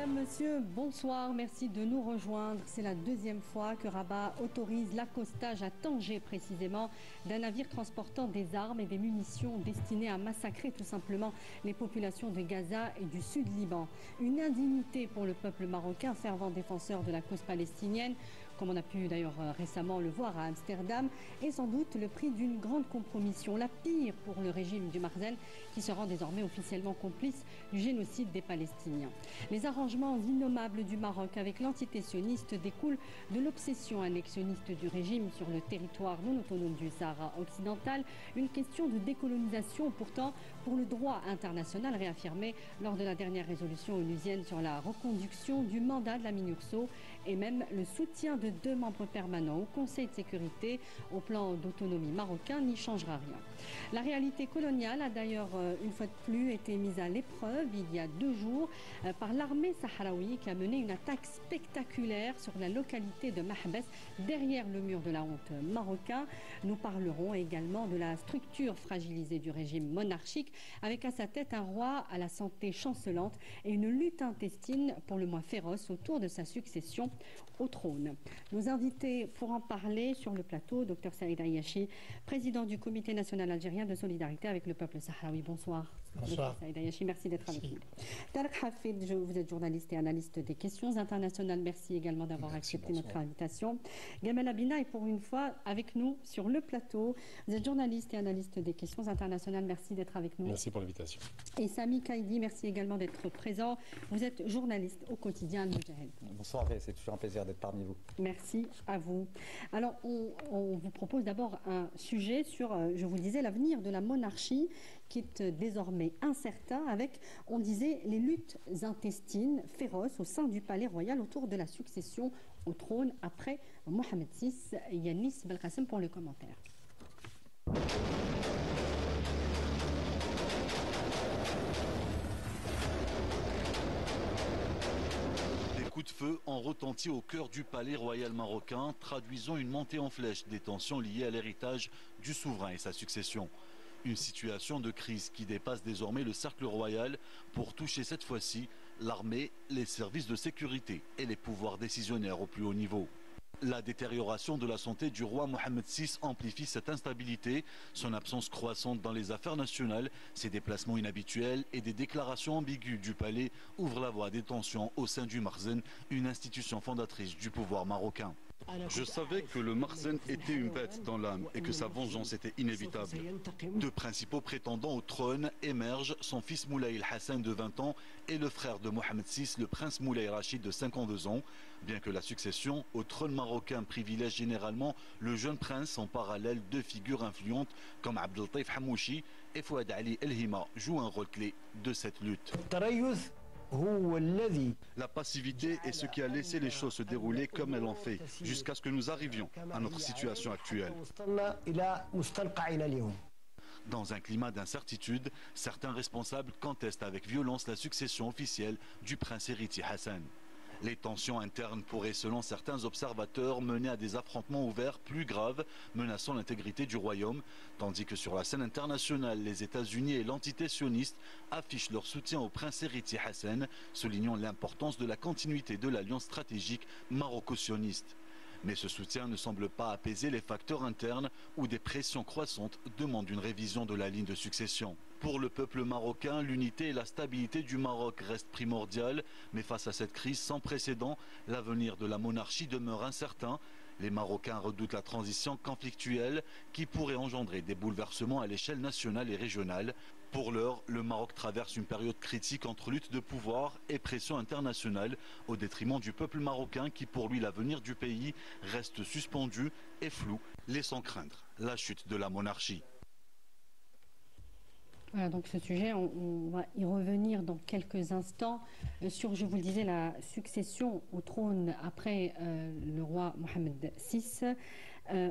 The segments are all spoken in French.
Mesdames, Messieurs, bonsoir, merci de nous rejoindre. C'est la deuxième fois que Rabat autorise l'accostage à Tanger précisément d'un navire transportant des armes et des munitions destinées à massacrer tout simplement les populations de Gaza et du sud Liban. Une indignité pour le peuple marocain, fervent défenseur de la cause palestinienne, comme on a pu d'ailleurs récemment le voir à Amsterdam, et sans doute le prix d'une grande compromission, la pire pour le régime du Marzen, qui se rend désormais officiellement complice du génocide des Palestiniens. Les arrangements innommables du Maroc avec l'entité sioniste découlent de l'obsession annexionniste du régime sur le territoire non autonome du Sahara occidental, une question de décolonisation pourtant pour le droit international réaffirmé lors de la dernière résolution onusienne sur la reconduction du mandat de la MINURSO et même le soutien de 2 membres permanents au Conseil de sécurité au plan d'autonomie marocain n'y changera rien. La réalité coloniale a d'ailleurs une fois de plus été mise à l'épreuve il y a 2 jours par l'armée sahraoui qui a mené une attaque spectaculaire sur la localité de Mahbes derrière le mur de la honte marocain. Nous parlerons également de la structure fragilisée du régime monarchique avec à sa tête un roi à la santé chancelante et une lutte intestine pour le moins féroce autour de sa succession au trône. Nos invités pour en parler sur le plateau, Dr Saïd Ayachi, président du Comité national algérien de solidarité avec le peuple sahraoui. Bonsoir. Bonsoir. Dr Saïd Ayachi, merci d'être avec nous. Tarek Hafid, vous êtes journaliste et analyste des questions internationales. Merci également d'avoir accepté notre invitation. Gamal Abina est pour une fois avec nous sur le plateau. Vous êtes journaliste et analyste des questions internationales. Merci d'être avec nous. Merci pour l'invitation. Et Sami Kaidi, merci également d'être présent. Vous êtes journaliste au quotidien Al-Mujahid. Bonsoir, c'est toujours un plaisir d'être parmi vous. Merci à vous. Alors, on vous propose d'abord un sujet sur, je vous disais, l'avenir de la monarchie qui est désormais incertain avec, on disait, les luttes intestines féroces au sein du palais royal autour de la succession au trône après Mohamed VI. Yanis Belkacem pour le commentaire. Coups de feu ont retenti au cœur du palais royal marocain, traduisant une montée en flèche des tensions liées à l'héritage du souverain et sa succession. Une situation de crise qui dépasse désormais le cercle royal pour toucher cette fois-ci l'armée, les services de sécurité et les pouvoirs décisionnaires au plus haut niveau. La détérioration de la santé du roi Mohamed VI amplifie cette instabilité. Son absence croissante dans les affaires nationales, ses déplacements inhabituels et des déclarations ambiguës du palais ouvrent la voie à des tensions au sein du Marzen, une institution fondatrice du pouvoir marocain. Je savais que le Marzen était une bête dans l'âme et que sa vengeance était inévitable. 2 principaux prétendants au trône émergent, son fils Moulay el-Hassan de 20 ans et le frère de Mohamed VI, le prince Moulay Rachid de 52 ans. Bien que la succession au trône marocain privilège généralement le jeune prince, en parallèle 2 figures influentes comme Abdeltaïf Hamouchi et Fouad Ali El-Hima jouent un rôle clé de cette lutte. La passivité est ce qui a laissé les choses se dérouler comme elles l'ont fait, jusqu'à ce que nous arrivions à notre situation actuelle. Dans un climat d'incertitude, certains responsables contestent avec violence la succession officielle du prince héritier Hassan. Les tensions internes pourraient, selon certains observateurs, mener à des affrontements ouverts plus graves, menaçant l'intégrité du royaume, tandis que sur la scène internationale, les États-Unis et l'entité sioniste affichent leur soutien au prince héritier Hassan, soulignant l'importance de la continuité de l'alliance stratégique maroco-sioniste. Mais ce soutien ne semble pas apaiser les facteurs internes où des pressions croissantes demandent une révision de la ligne de succession. Pour le peuple marocain, l'unité et la stabilité du Maroc restent primordiales, mais face à cette crise sans précédent, l'avenir de la monarchie demeure incertain. Les Marocains redoutent la transition conflictuelle qui pourrait engendrer des bouleversements à l'échelle nationale et régionale. Pour l'heure, le Maroc traverse une période critique entre lutte de pouvoir et pression internationale au détriment du peuple marocain qui, pour lui, l'avenir du pays reste suspendu et flou, laissant craindre la chute de la monarchie. Voilà, donc ce sujet, on va y revenir dans quelques instants sur, je vous le disais, la succession au trône après le roi Mohamed VI.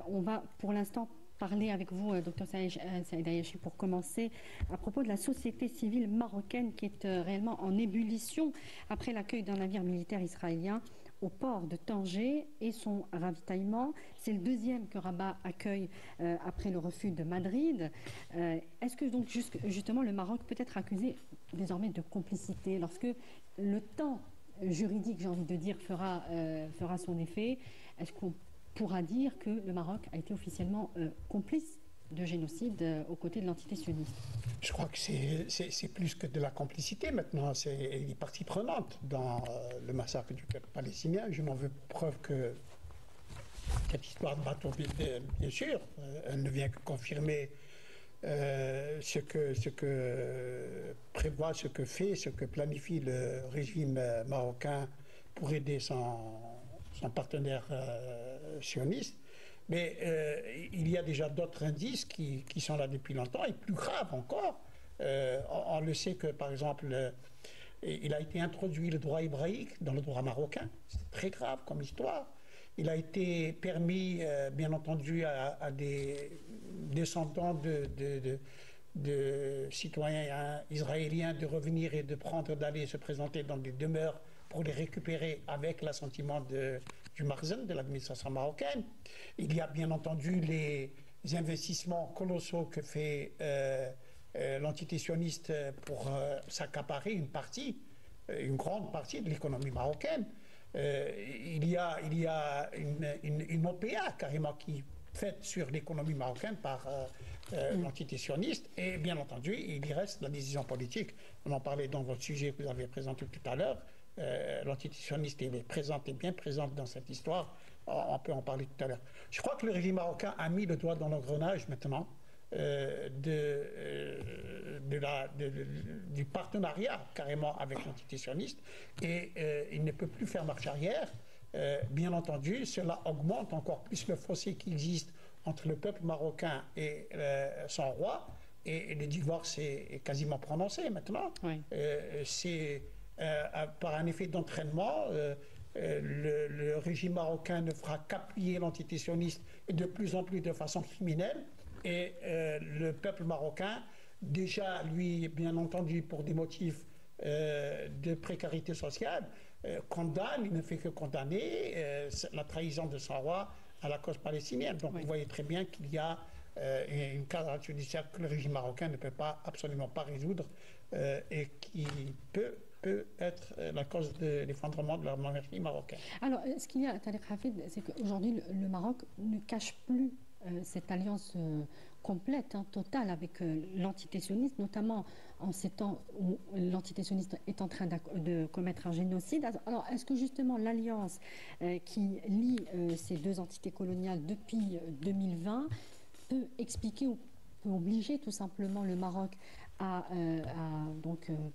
On va pour l'instant parler avec vous, Dr Saïd Ayachi, pour commencer, à propos de la société civile marocaine qui est réellement en ébullition après l'accueil d'un navire militaire israélien au port de Tanger et son ravitaillement. C'est le 2e que Rabat accueille après le refus de Madrid. Est-ce que donc justement le Maroc peut être accusé désormais de complicité lorsque le temps juridique, j'ai envie de dire, fera son effet, est-ce qu'on pourra dire que le Maroc a été officiellement complice de génocide aux côtés de l'entité sioniste? Je crois que c'est plus que de la complicité maintenant, c'est les parties prenantes dans le massacre du peuple palestinien. Je n'en veux preuve que cette histoire de bateau, bien sûr, elle ne vient que confirmer ce que prévoit, ce que fait, ce que planifie le régime marocain pour aider son partenaire sioniste. Mais il y a déjà d'autres indices qui sont là depuis longtemps et plus graves encore. On le sait que, par exemple, il a été introduit le droit hébraïque dans le droit marocain. C'est très grave comme histoire. Il a été permis, bien entendu, à des descendants de citoyens israéliens de revenir et d'aller se présenter dans des demeures pour les récupérer avec l'assentiment du Marzen, de l'administration marocaine. Il y a bien entendu les investissements colossaux que fait l'entité sioniste pour s'accaparer une grande partie de l'économie marocaine. Il y a une OPA carrément qui est faite sur l'économie marocaine par l'entité sioniste et bien entendu il y reste la décision politique. On en parlait dans votre sujet que vous avez présenté tout à l'heure. L'entité sioniste est bien présente dans cette histoire. On peut en parler tout à l'heure. Je crois que le régime marocain a mis le doigt dans l'engrenage maintenant du partenariat carrément avec l'entité sioniste et il ne peut plus faire marche arrière. Bien entendu, cela augmente encore plus le fossé qui existe entre le peuple marocain et son roi et le divorce est quasiment prononcé maintenant. Oui. C'est par un effet d'entraînement, le régime marocain ne fera qu'appuyer l'entité sioniste et de plus en plus de façon criminelle. Et le peuple marocain, déjà, lui, bien entendu, pour des motifs de précarité sociale, condamne, il ne fait que condamner la trahison de son roi à la cause palestinienne. Donc oui. Vous voyez très bien qu'il y a une cadre judiciaire que le régime marocain ne peut absolument pas résoudre et qui peut être la cause de l'effondrement de la monarchie marocaine. Alors, ce qu'il y a, Tariq Hafid, c'est qu'aujourd'hui, le Maroc ne cache plus cette alliance complète, totale avec l'entité sioniste, notamment en ces temps où l'entité sioniste est en train de commettre un génocide. Alors, est-ce que justement l'alliance qui lie ces deux entités coloniales depuis 2020 peut expliquer ou peut obliger tout simplement le Maroc à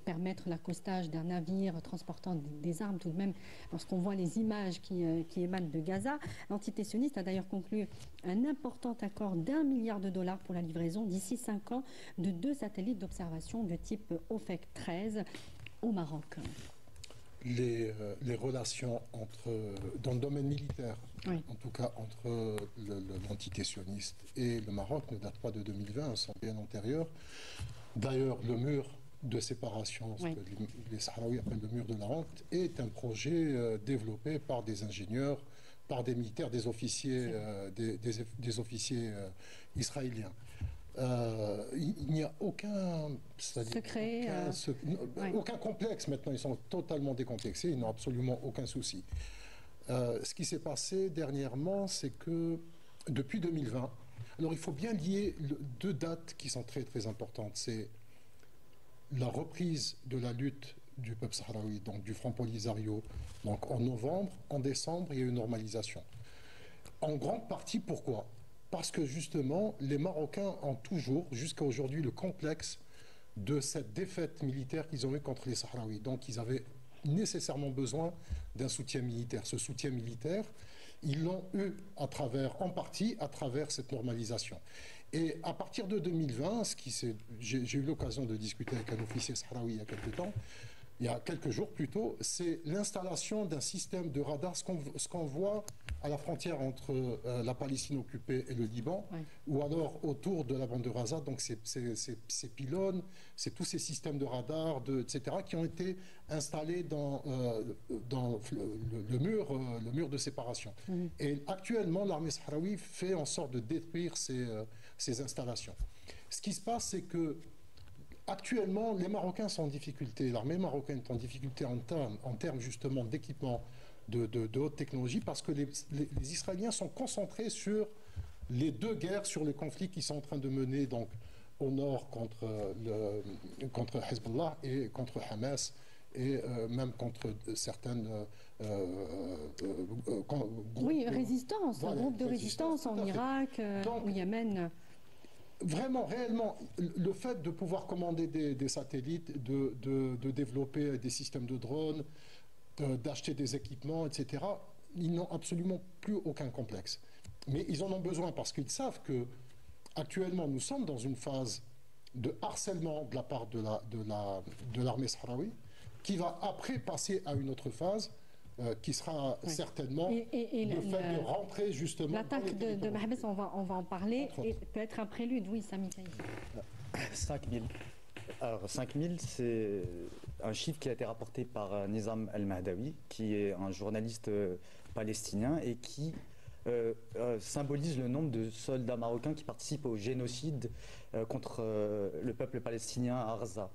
permettre l'accostage d'un navire transportant des armes tout de même, lorsqu'on voit les images qui émanent de Gaza. L'entité sioniste a d'ailleurs conclu un important accord d'1 milliard de dollars pour la livraison d'ici 5 ans de 2 satellites d'observation de type OFEC 13 au Maroc. Les relations dans le domaine militaire, oui. En tout cas entre l'entité sioniste et le Maroc, ne datent pas de 2020, elles sont bien antérieures. D'ailleurs, le mur de séparation, ce que les Sahraouis appellent le mur de la honte, est un projet développé par des ingénieurs, par des militaires, des officiers, des officiers israéliens. Il n'y a aucun secret, aucun complexe maintenant. Ils sont totalement décomplexés, ils n'ont absolument aucun souci. Ce qui s'est passé dernièrement, c'est que depuis 2020, alors il faut bien lier deux dates qui sont très très importantes. C'est la reprise de la lutte du peuple sahraoui, donc du Front Polisario, donc en novembre, en décembre, il y a eu une normalisation. En grande partie, pourquoi ? Parce que justement, les Marocains ont toujours, jusqu'à aujourd'hui, le complexe de cette défaite militaire qu'ils ont eue contre les Sahraouis. Donc ils avaient nécessairement besoin d'un soutien militaire. Ce soutien militaire, ils l'ont eu en partie à travers cette normalisation. Et à partir de 2020, j'ai eu l'occasion de discuter avec un officier sahraoui il y a quelques jours plutôt, c'est l'installation d'un système de radar, ce qu'on voit à la frontière entre la Palestine occupée et le Liban, ou alors autour de la bande de Gaza, donc ces pylônes, c'est tous ces systèmes de radar, etc., qui ont été installés dans le mur de séparation. Et actuellement, l'armée sahraoui fait en sorte de détruire ces installations. Ce qui se passe, c'est que Actuellement, les Marocains sont en difficulté, l'armée marocaine est en difficulté en termes justement d'équipement de haute technologie, parce que les Israéliens sont concentrés sur les deux guerres, sur les conflits qu'ils sont en train de mener donc, au nord contre Hezbollah et contre Hamas, et même contre certaines oui, résistance, voilà, groupe de résistance en Irak, au Yémen. Vraiment, réellement, le fait de pouvoir commander des satellites, de développer des systèmes de drones, d'acheter des équipements, etc., ils n'ont absolument plus aucun complexe. Mais ils en ont besoin parce qu'ils savent que actuellement nous sommes dans une phase de harcèlement de la part de l'armée sahraoui, qui va après passer à une autre phase qui sera certainement le fait de rentrer justement... L'attaque de Mahbes, on va en parler, et peut-être un prélude, oui, Sami Saïd. 5 000. Alors 5 000, c'est un chiffre qui a été rapporté par Nizam El-Mahdawi, qui est un journaliste palestinien et qui symbolise le nombre de soldats marocains qui participent au génocide contre le peuple palestinien à Arza.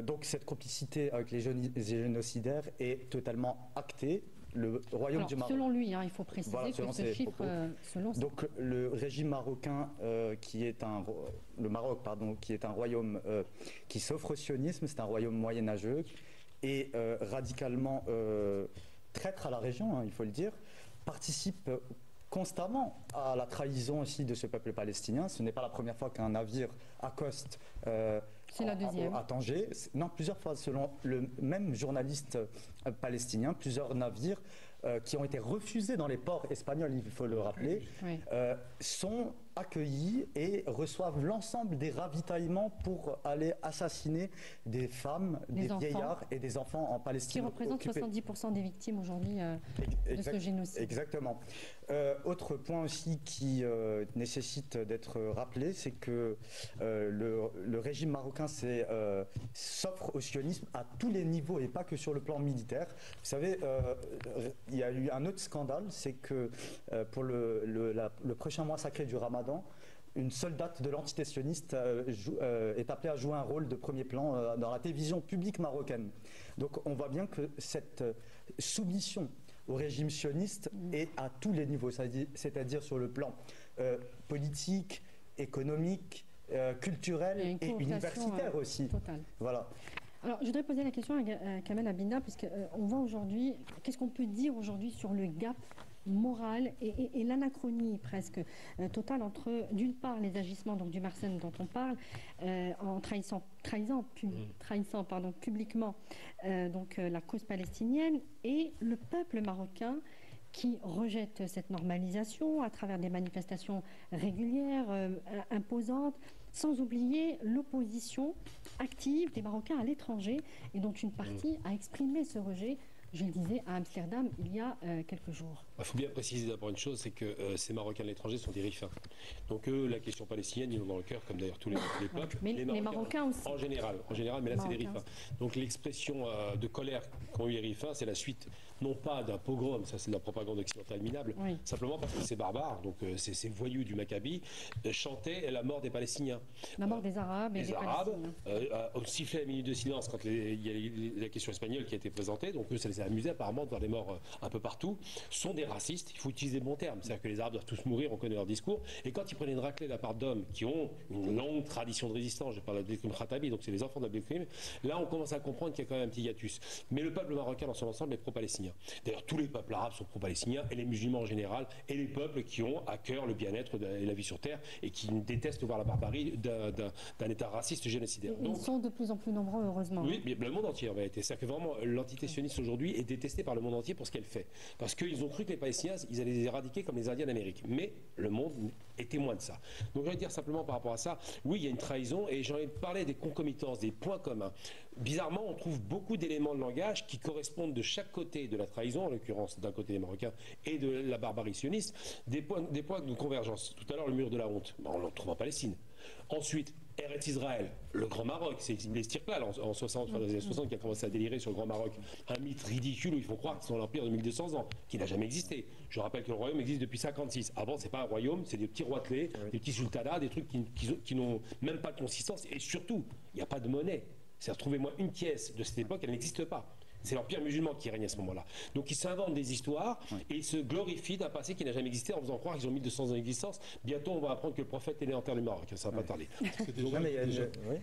Donc cette complicité avec les génocidaires est totalement actée. Le royaume du Maroc. Selon lui, hein, il faut préciser que ce chiffre, donc le régime marocain, le Maroc, pardon, qui est un royaume qui s'offre au sionisme, c'est un royaume moyenâgeux et radicalement traître à la région, hein, il faut le dire, participe constamment à la trahison aussi de ce peuple palestinien. Ce n'est pas la première fois qu'un navire accoste à Tanger. Non, plusieurs fois, selon le même journaliste palestinien, plusieurs navires qui ont été refusés dans les ports espagnols, il faut le rappeler, sont accueillis et reçoivent l'ensemble des ravitaillements pour aller assassiner des femmes, des vieillards et des enfants en Palestine. Qui représentent 70% des victimes aujourd'hui de ce génocide. Exactement. Autre point aussi qui nécessite d'être rappelé, c'est que le régime marocain s'offre au sionisme à tous les niveaux et pas que sur le plan militaire. Vous savez, il y a eu un autre scandale, c'est que pour le prochain mois sacré du Ramadan, une soldate de l'entité sioniste est appelée à jouer un rôle de premier plan dans la télévision publique marocaine. Donc on voit bien que cette soumission au régime sioniste est à tous les niveaux, c'est-à-dire sur le plan politique, économique, culturel et universitaire aussi. Totale. Voilà. Alors, je voudrais poser la question à Kamel Abinda, puisqu'on voit aujourd'hui, qu'est-ce qu'on peut dire aujourd'hui sur le gap moral et l'anachronie presque totale entre, d'une part, les agissements donc, du Mersenne dont on parle, en trahissant publiquement la cause palestinienne, et le peuple marocain qui rejette cette normalisation à travers des manifestations régulières, imposantes, sans oublier l'opposition active des Marocains à l'étranger, et dont une partie a exprimé ce rejet, je le disais, à Amsterdam il y a quelques jours. Il faut bien préciser d'abord une chose, c'est que ces Marocains à l'étranger sont des rifins. Donc eux, la question palestinienne, ils l'ont dans le cœur, comme d'ailleurs tous les peuples. Mais les Marocains aussi. En général, mais là c'est des rifins. Donc l'expression de colère qu'ont eu les rifins, c'est la suite, non pas d'un pogrom, ça c'est de la propagande occidentale minable, simplement parce que ces barbares, donc ces voyous du Maccabi, chantaient la mort des Palestiniens. La mort des Arabes et des Palestiniens. On sifflait la minute de silence quand il y a la question espagnole qui a été présentée, donc eux ça les a amusés apparemment de voir des morts un peu partout, sont des racistes, il faut utiliser le bon terme, c'est-à-dire que les Arabes doivent tous mourir, on connaît leur discours, et quand ils prenaient une raclée de la part d'hommes qui ont une longue tradition de résistance, je parle d'Abdelkrim Khattabi, donc c'est les enfants d'Abdelkrim, là on commence à comprendre qu'il y a quand même un petit hiatus. Mais le peuple marocain dans son ensemble est pro-palestinien. D'ailleurs tous les peuples arabes sont pro-palestiniens, et les musulmans en général, et les peuples qui ont à cœur le bien-être et la vie sur terre, et qui détestent voir la barbarie d'un État raciste génocidaire. Ils sont de plus en plus nombreux, heureusement. Oui, mais le monde entier en vérité. C'est-à-dire que vraiment l'entité sioniste aujourd'hui est détestée par le monde entier pour ce qu'elle fait. Parce qu'ils ont cru que les Palestiniens, ils allaient les éradiquer comme les Indiens d'Amérique. Mais le monde est témoin de ça. Donc je vais dire simplement par rapport à ça, oui, il y a une trahison, et j'en ai parlé des concomitances, des points communs. Bizarrement, on trouve beaucoup d'éléments de langage qui correspondent de chaque côté de la trahison, en l'occurrence d'un côté des Marocains, et de la barbarie sioniste, des points de convergence. Tout à l'heure, le mur de la honte, on le trouve en Palestine. Ensuite, Eretz Israël, le Grand Maroc, c'est l'Estirklal en 60, dans les années 60 qui a commencé à délirer sur le Grand Maroc. Un mythe ridicule où ils font croire qu'ils sont l'empire de 1200 ans, qui n'a jamais existé. Je rappelle que le royaume existe depuis 56. Avant, c'est pas un royaume, c'est des petits roitelets, des petits sultanats, des trucs qui n'ont même pas de consistance. Et surtout, il n'y a pas de monnaie. C'est-à-dire, trouvez-moi une pièce de cette époque, elle n'existe pas. C'est l'empire musulman qui règne à ce moment-là. Donc ils s'inventent des histoires et ils se glorifient d'un passé qui n'a jamais existé en faisant croire qu'ils ont 1200 ans d'existence. Bientôt, on va apprendre que le prophète est né en terre du Maroc. Ça va pas tarder.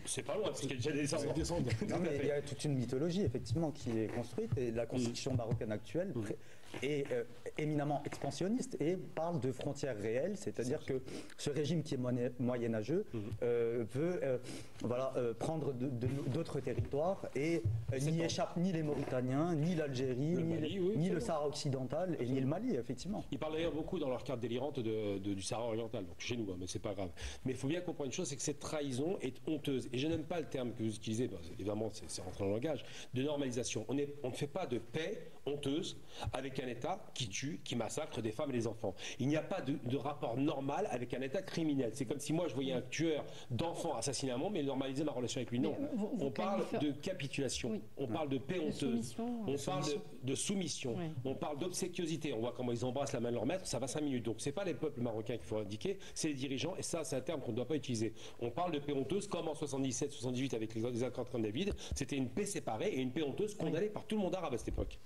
C'est pas loin, parce qu'il y a déjà des descendants. Non, mais il y a toute une mythologie, effectivement, qui est construite. Et la constitution marocaine actuelle est éminemment expansionniste et parle de frontières réelles. C'est-à-dire que ce régime qui est moyenâgeux veut prendre d'autres territoires et n'y échappent ni les Mauritaniens, ni l'Algérie, ni le Sahara occidental et ni le Mali, effectivement. Ils parlent d'ailleurs beaucoup dans leur carte délirante du Sahara oriental, donc chez nous, mais c'est pas grave. Mais il faut bien comprendre une chose, c'est que cette trahison est honteuse. Et je n'aime pas le terme que vous utilisez, évidemment c'est rentré dans le langage, de normalisation. On ne fait pas de paix honteuse avec un État qui tue, qui massacre des femmes et des enfants. Il n'y a pas de rapport normal avec un État criminel. C'est comme si moi je voyais un tueur d'enfants assassiner un monde, mais normaliser ma relation avec lui. Non, on parle de capitulation, on parle de paix honteuse, on parle de soumission, on parle d'obséquiosité. On voit comment ils embrassent la main de leur maître, ça va 5 minutes. Donc c'est pas les peuples marocains qu'il faut indiquer, c'est les dirigeants, et ça c'est un terme qu'on ne doit pas utiliser. On parle de paix honteuse comme en 77-78 avec les accords de Camp David. C'était une paix séparée et une paix honteuse condamnée par tout le monde arabe à cette époque.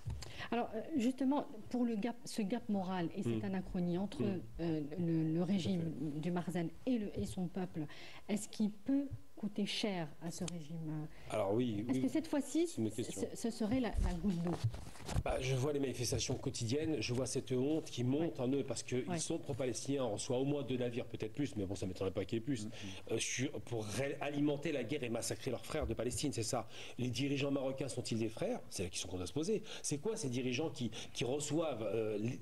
Alors justement, pour ce gap moral et cette anachronie entre le régime du Marzen et son peuple, est-ce qu'il peut coûter cher à ce régime? Alors oui. Est-ce que cette fois-ci, ce serait la goutte d'eau? Je vois les manifestations quotidiennes, je vois cette honte qui monte en eux parce qu'ils sont pro-palestiniens, on reçoit au moins 2 navires, peut-être plus, mais bon, ça ne m'étonnerait pas qu'il y ait plus, pour alimenter la guerre et massacrer leurs frères de Palestine, c'est ça. Les dirigeants marocains sont-ils des frères? C'est la question qu'on doit se poser. C'est quoi ces dirigeants qui reçoivent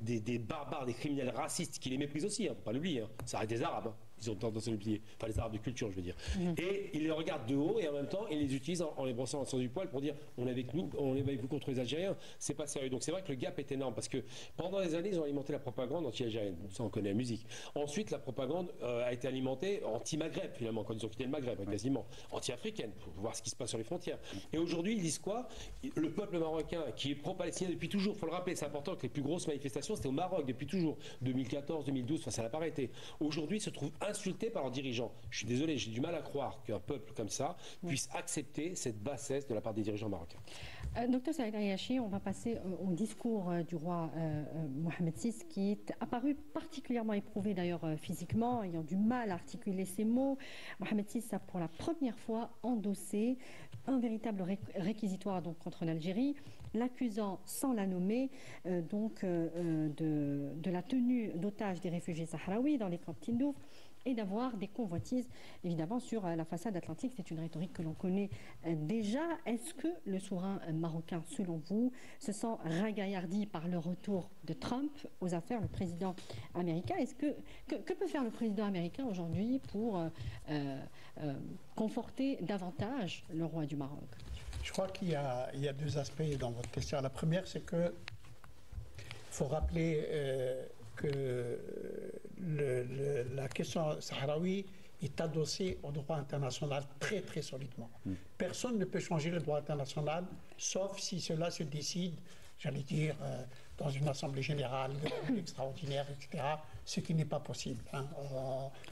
des barbares, des criminels racistes, qui les méprisent aussi, faut pas l'oublier, ça reste des Arabes. Ils ont tendance à l'oublier, enfin les Arabes de culture, je veux dire. Et ils les regardent de haut et en même temps, ils les utilisent en les brossant dans le sens du poil pour dire on est avec nous, on est avec vous contre les Algériens. C'est pas sérieux. Donc c'est vrai que le gap est énorme parce que pendant des années, ils ont alimenté la propagande anti-algérienne. Ça, on connaît la musique. Ensuite, la propagande a été alimentée anti-Maghreb, finalement, quand ils ont quitté le Maghreb, quasiment. Anti-africaine, pour voir ce qui se passe sur les frontières. Et aujourd'hui, ils disent quoi? Le peuple marocain, qui est pro-palestinien depuis toujours, il faut le rappeler, c'est important que les plus grosses manifestations, c'était au Maroc depuis toujours. 2014, 2012, ça n'a pas arrêté. Aujourd'hui, se trouve insulté par leurs dirigeants. Je suis désolé, j'ai du mal à croire qu'un peuple comme ça puisse accepter cette bassesse de la part des dirigeants marocains. Docteur Saïd Ayachi, on va passer au discours du roi Mohamed VI qui est apparu particulièrement éprouvé d'ailleurs physiquement, ayant du mal à articuler ses mots. Mohamed VI a pour la première fois endossé un véritable réquisitoire donc, contre l'Algérie, l'accusant sans la nommer de la tenue d'otages des réfugiés sahraouis dans les camps de Tindouf et d'avoir des convoitises, évidemment, sur la façade atlantique. C'est une rhétorique que l'on connaît déjà. Est-ce que le souverain marocain, selon vous, se sent ragaillardi par le retour de Trump aux affaires, le président américain? Que peut faire le président américain aujourd'hui pour conforter davantage le roi du Maroc? Je crois qu'il y a 2 aspects dans votre question. La première, c'est que faut rappeler que la question sahraoui est adossée au droit international très très solidement. Personne ne peut changer le droit international, sauf si cela se décide, j'allais dire, dans une assemblée générale extraordinaire, etc., ce qui n'est pas possible.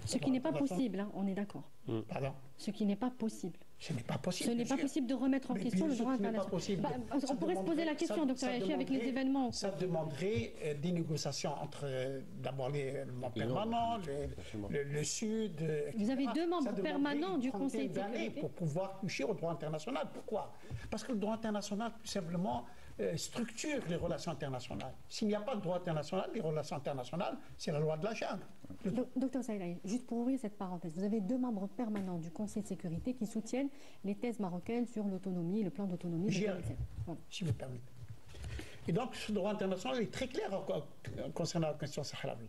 Ce qui n'est pas possible, on est d'accord. Pardon? Ce qui n'est pas possible. Ce n'est pas possible. Ce n'est pas possible de remettre en question le droit international. On pourrait se poser la question, docteur Ayachi, avec les événements. Ça demanderait des négociations entre d'abord les membres permanents, le Sud. Etc. Vous avez 2 membres permanents du Conseil de sécurité pour pouvoir toucher au droit international. Pourquoi? Parce que le droit international, tout simplement, structure les relations internationales. S'il n'y a pas de droit international, les relations internationales, c'est la loi de la jungle. Docteur Saïd, juste pour ouvrir cette parenthèse, vous avez 2 membres permanents du Conseil de sécurité qui soutiennent les thèses marocaines sur l'autonomie, le plan d'autonomie de 2007. Voilà. Si vous permettez. Et donc, ce droit international est très clair concernant la question sahraoui.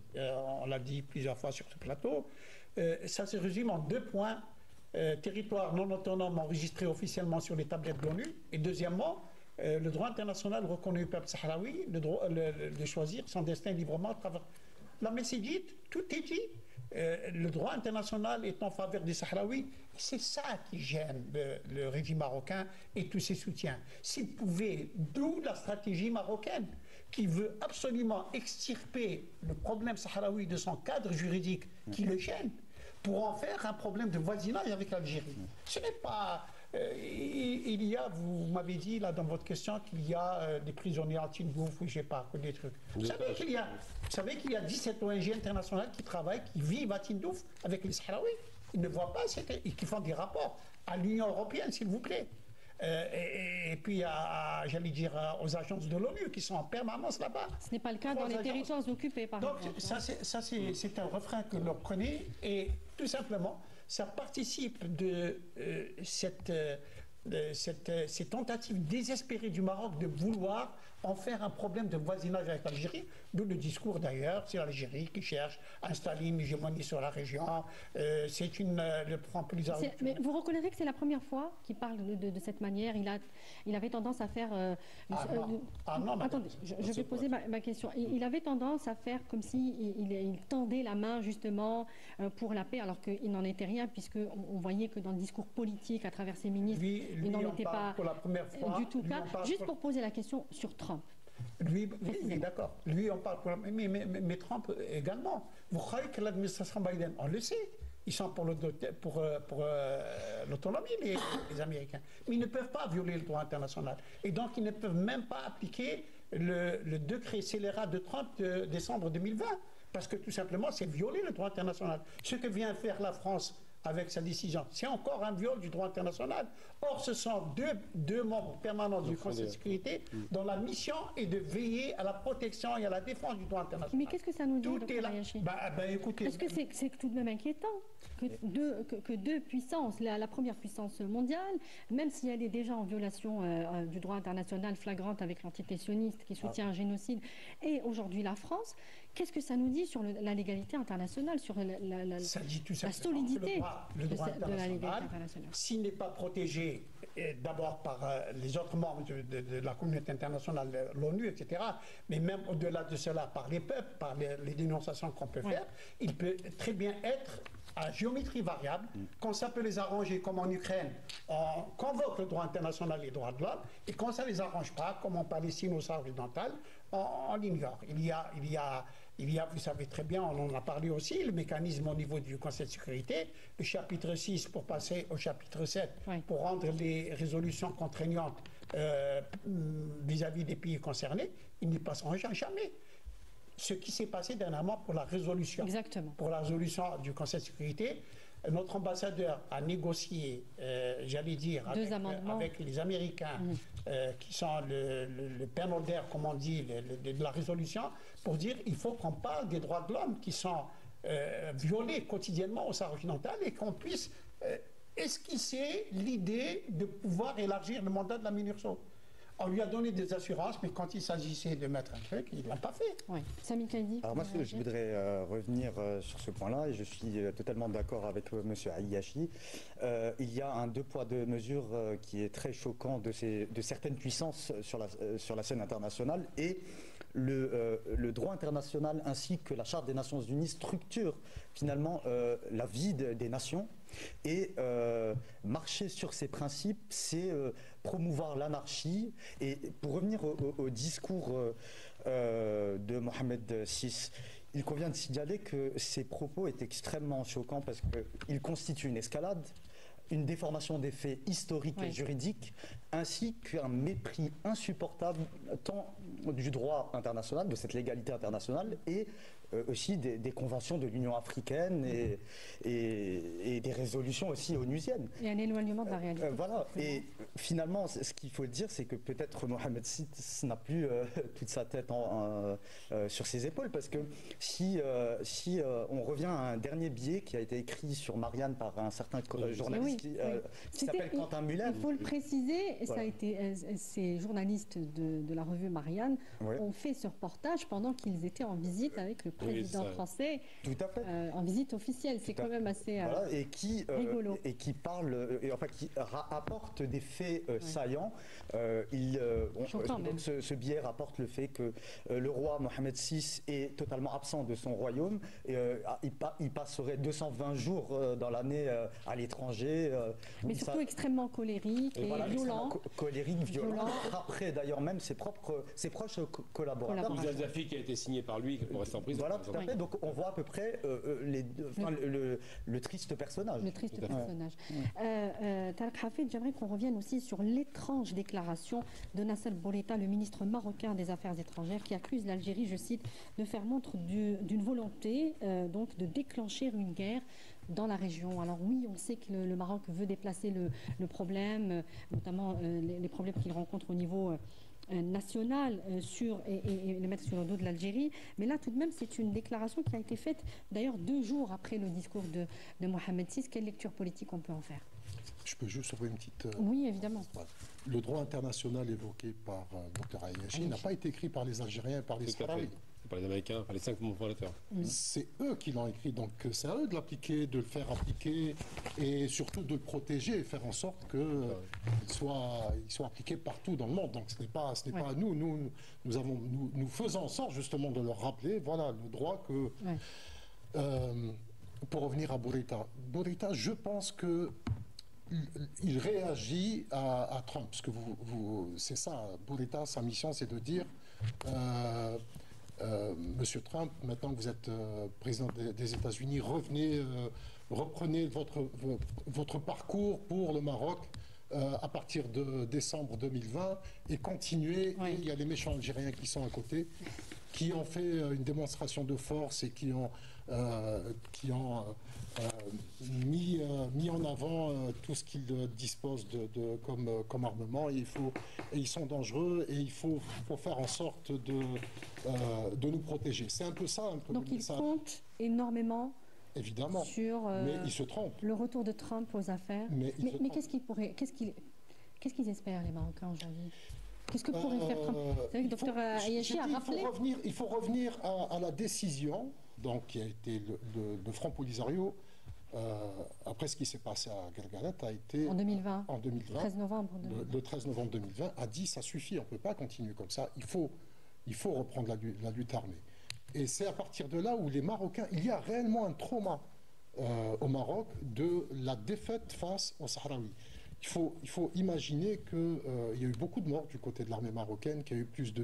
On l'a dit plusieurs fois sur ce plateau. Ça se résume en 2 points. Territoire non autonome enregistré officiellement sur les tablettes de l'ONU. Et deuxièmement, le droit international reconnu au peuple sahraoui de choisir son destin librement à travers la messe est dite, tout est dit. le droit international est en faveur des Sahraouis. C'est ça qui gêne le régime marocain et tous ses soutiens. S'il pouvait, d'où la stratégie marocaine, qui veut absolument extirper le problème sahraoui de son cadre juridique qui le gêne, pour en faire un problème de voisinage avec l'Algérie. Ce n'est pas... il y a, vous m'avez dit là dans votre question qu'il y a des prisonniers anti-Tindouf ou je ne sais pas, des trucs. Vous savez qu'il y a 17 ONG internationales qui travaillent, qui vivent à Tindouf avec les Sahraouis. Ils ne voient pas, et qui font des rapports à l'Union européenne, s'il vous plaît. Et puis, j'allais dire, aux agences de l'ONU qui sont en permanence là-bas. Ce n'est pas le cas dans les territoires occupés, par exemple. Donc, ça c'est un refrain que l'on connaît et tout simplement, ça participe de ces tentatives désespérées du Maroc de vouloir en faire un problème de voisinage avec l'Algérie, d'où le discours d'ailleurs, c'est l'Algérie qui cherche à installer une hégémonie sur la région. C'est le point plus mais vous reconnaissez que c'est la première fois qu'il parle de cette manière. Il avait tendance à faire... non, attendez, je vais poser ma question. Il avait tendance à faire comme s'il tendait la main justement pour la paix, alors qu'il n'en était rien, puisqu'on voyait que dans le discours politique, à travers ses ministres, il n'en était pas pour la première fois, du tout le cas. Juste pour poser la question sur Trump. Oui, d'accord. Lui, on parle mais Trump également. Vous croyez que l'administration Biden, on le sait, ils sont pour l'autonomie, les Américains. Mais ils ne peuvent pas violer le droit international. Et donc, ils ne peuvent même pas appliquer le décret scélérat de Trump de décembre 2020. Parce que tout simplement, c'est violer le droit international. Ce que vient faire la France avec sa décision, c'est encore un viol du droit international. Or, ce sont deux membres permanents du Conseil de sécurité dont la mission est de veiller à la protection et à la défense du droit international. Mais qu'est-ce que ça nous dit, Dr. Hayachi ? Écoutez, est-ce que c'est tout de même inquiétant que deux puissances, la première puissance mondiale, même si elle est déjà en violation du droit international flagrante avec l'entité sioniste qui soutient un génocide, et aujourd'hui la France, qu'est-ce que ça nous dit sur la légalité internationale, sur la solidité le droit de la légalité internationale? S'il n'est pas protégé d'abord par les autres membres de la communauté internationale, l'ONU, etc., mais même au-delà de cela, par les peuples, par les dénonciations qu'on peut faire, il peut très bien être à géométrie variable. Quand ça peut les arranger, comme en Ukraine, on convoque le droit international et les droits de l'homme, et quand ça ne les arrange pas, comme en Palestine ou au Sahara occidental, on l'ignore. Il y a, vous savez très bien, on en a parlé aussi, le mécanisme au niveau du Conseil de sécurité, le chapitre 6 pour passer au chapitre 7, pour rendre les résolutions contraignantes vis-à-vis des pays concernés, ils n'y passeront jamais. Ce qui s'est passé dernièrement pour la résolution. Exactement. Pour la résolution du Conseil de sécurité, notre ambassadeur a négocié, j'allais dire, avec les Américains, qui sont le panel comme on dit, de la résolution, pour dire qu'il faut qu'on parle des droits de l'homme qui sont violés quotidiennement au Sahara occidental et qu'on puisse esquisser l'idée de pouvoir élargir le mandat de la MINURSO. On lui a donné des assurances, mais quand il s'agissait de mettre un truc, il ne l'a pas fait. Oui. Sami Khalidi. Alors moi, je voudrais revenir sur ce point-là, et je suis totalement d'accord avec M. Hayachi. Il y a un deux poids, deux mesures qui est très choquant de certaines puissances sur la scène internationale, et le droit international ainsi que la Charte des Nations Unies structurent finalement la vie des nations. Et marcher sur ces principes, c'est promouvoir l'anarchie. Et pour revenir au discours de Mohamed VI, il convient de signaler que ces propos est extrêmement choquants parce qu'ils constituent une escalade, une déformation des faits historiques et juridiques, ainsi qu'un mépris insupportable tant du droit international, de cette légalité internationale, et aussi des conventions de l'Union africaine et des résolutions aussi onusiennes. Et un éloignement de la réalité. Voilà. Et finalement, ce qu'il faut dire, c'est que peut-être Mohamed VI n'a plus toute sa tête sur ses épaules, parce que si on revient à un dernier billet qui a été écrit sur Marianne par un certain journaliste, qui s'appelle Quentin Muller. Il faut le préciser, ça a été, ces journalistes de la revue Marianne ont fait ce reportage pendant qu'ils étaient en visite avec le président français. Tout à fait. En visite officielle. C'est quand même assez rigolo. Et qui parle, qui apporte des faits saillants. Donc ce billet rapporte le fait que le roi Mohamed VI est totalement absent de son royaume. Il passerait 220 jours dans l'année à l'étranger. Mais surtout extrêmement colérique et violent. Colérique, violent. Après d'ailleurs même ses proches collaborateurs. Ou Zazafi qui a été signé par lui pour rester en prison. Voilà, tout à fait. Donc on voit à peu près le triste personnage. Le triste personnage. Tarek Hafid, j'aimerais qu'on revienne aussi sur l'étrange déclaration de Nassel Bourita, le ministre marocain des Affaires étrangères, qui accuse l'Algérie, je cite, de faire montre d'une volonté donc de déclencher une guerre dans la région. Alors oui, on sait que le Maroc veut déplacer le problème, notamment les problèmes qu'il rencontre au niveau national et les mettre sur le dos de l'Algérie. Mais là, tout de même, c'est une déclaration qui a été faite d'ailleurs 2 jours après le discours de Mohamed VI. Quelle lecture politique on peut en faire? Je peux juste ouvrir une petite... Oui, évidemment. Le droit international évoqué par Dr Ayachi n'a pas été écrit par les Algériens et par les Sahraouis. C'est par les Américains, par les 5 fondateurs. C'est eux qui l'ont écrit, donc c'est à eux de l'appliquer, de le faire appliquer et surtout de le protéger et faire en sorte qu'il soit appliqué partout dans le monde. Donc ce n'est pas à nous. Nous faisons en sorte justement de leur rappeler, voilà, le droit que... pour revenir à Bourita. Bourita, je pense que il réagit à Trump, parce que c'est ça, Bourita, sa mission, c'est de dire Monsieur Trump, maintenant que vous êtes président des États-Unis, reprenez votre parcours pour le Maroc à partir de décembre 2020 et continuez. Et il y a les méchants Algériens qui sont à côté, qui ont fait une démonstration de force et qui ont mis en avant tout ce qu'ils disposent comme armement. Et ils sont dangereux et il faut faire en sorte de nous protéger. C'est un peu ça. Donc ils comptent énormément. Évidemment, mais ils se trompent. Le retour de Trump aux affaires. Mais qu'est-ce qu'ils espèrent, les Marocains, aujourd'hui? Qu'est-ce que pourrait faire Trump? C'est vrai que Dr Ayachi a rappelé. Il faut revenir à la décision donc, qui a été le Front Polisario, après ce qui s'est passé à Guerguerat, a été... En 2020. 13 novembre 2020. Le 13 novembre 2020 a dit ça suffit, on ne peut pas continuer comme ça, il faut reprendre la lutte armée. Et c'est à partir de là où les Marocains, il y a réellement un trauma au Maroc de la défaite face aux Sahraouis. Il faut imaginer qu'il y a eu beaucoup de morts du côté de l'armée marocaine, qu'il y a eu plus de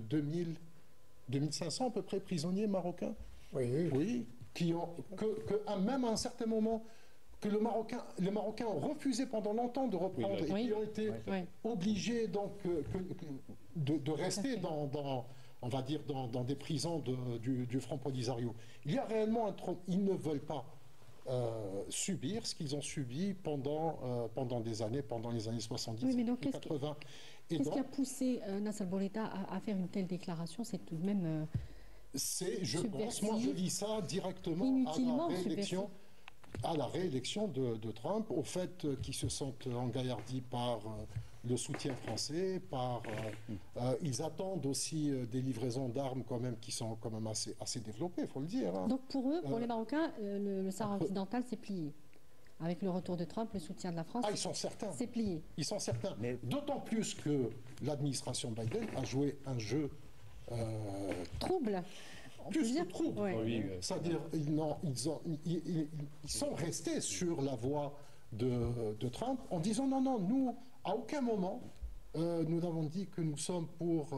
2500 à peu près prisonniers marocains. Oui, même à un certain moment, que les Marocains ont refusé pendant longtemps de reprendre et qui ont été obligés donc de rester on va dire, dans des prisons du Front Polisario. Il y a réellement un trauma. Ils ne veulent pas subir ce qu'ils ont subi pendant des années, pendant les années 70 et 80. Qu'est-ce qui a poussé Nassel Bourita à faire une telle déclaration? C'est tout de même... moi je lis ça directement à la réélection de Trump, au fait qu'ils se sentent engaillardis par le soutien français, ils attendent aussi des livraisons d'armes quand même qui sont quand même assez développées, il faut le dire. Hein. Donc pour eux, pour les Marocains, le Sahara occidental s'est plié. Avec le retour de Trump, le soutien de la France, ils sont certains. C'est plié. Ils sont certains. Mais d'autant plus que l'administration Biden a joué un jeu trouble. Plus que trouble. C'est-à-dire ils sont restés sur la voie de Trump en disant non, nous, à aucun moment, nous avons dit que nous sommes pour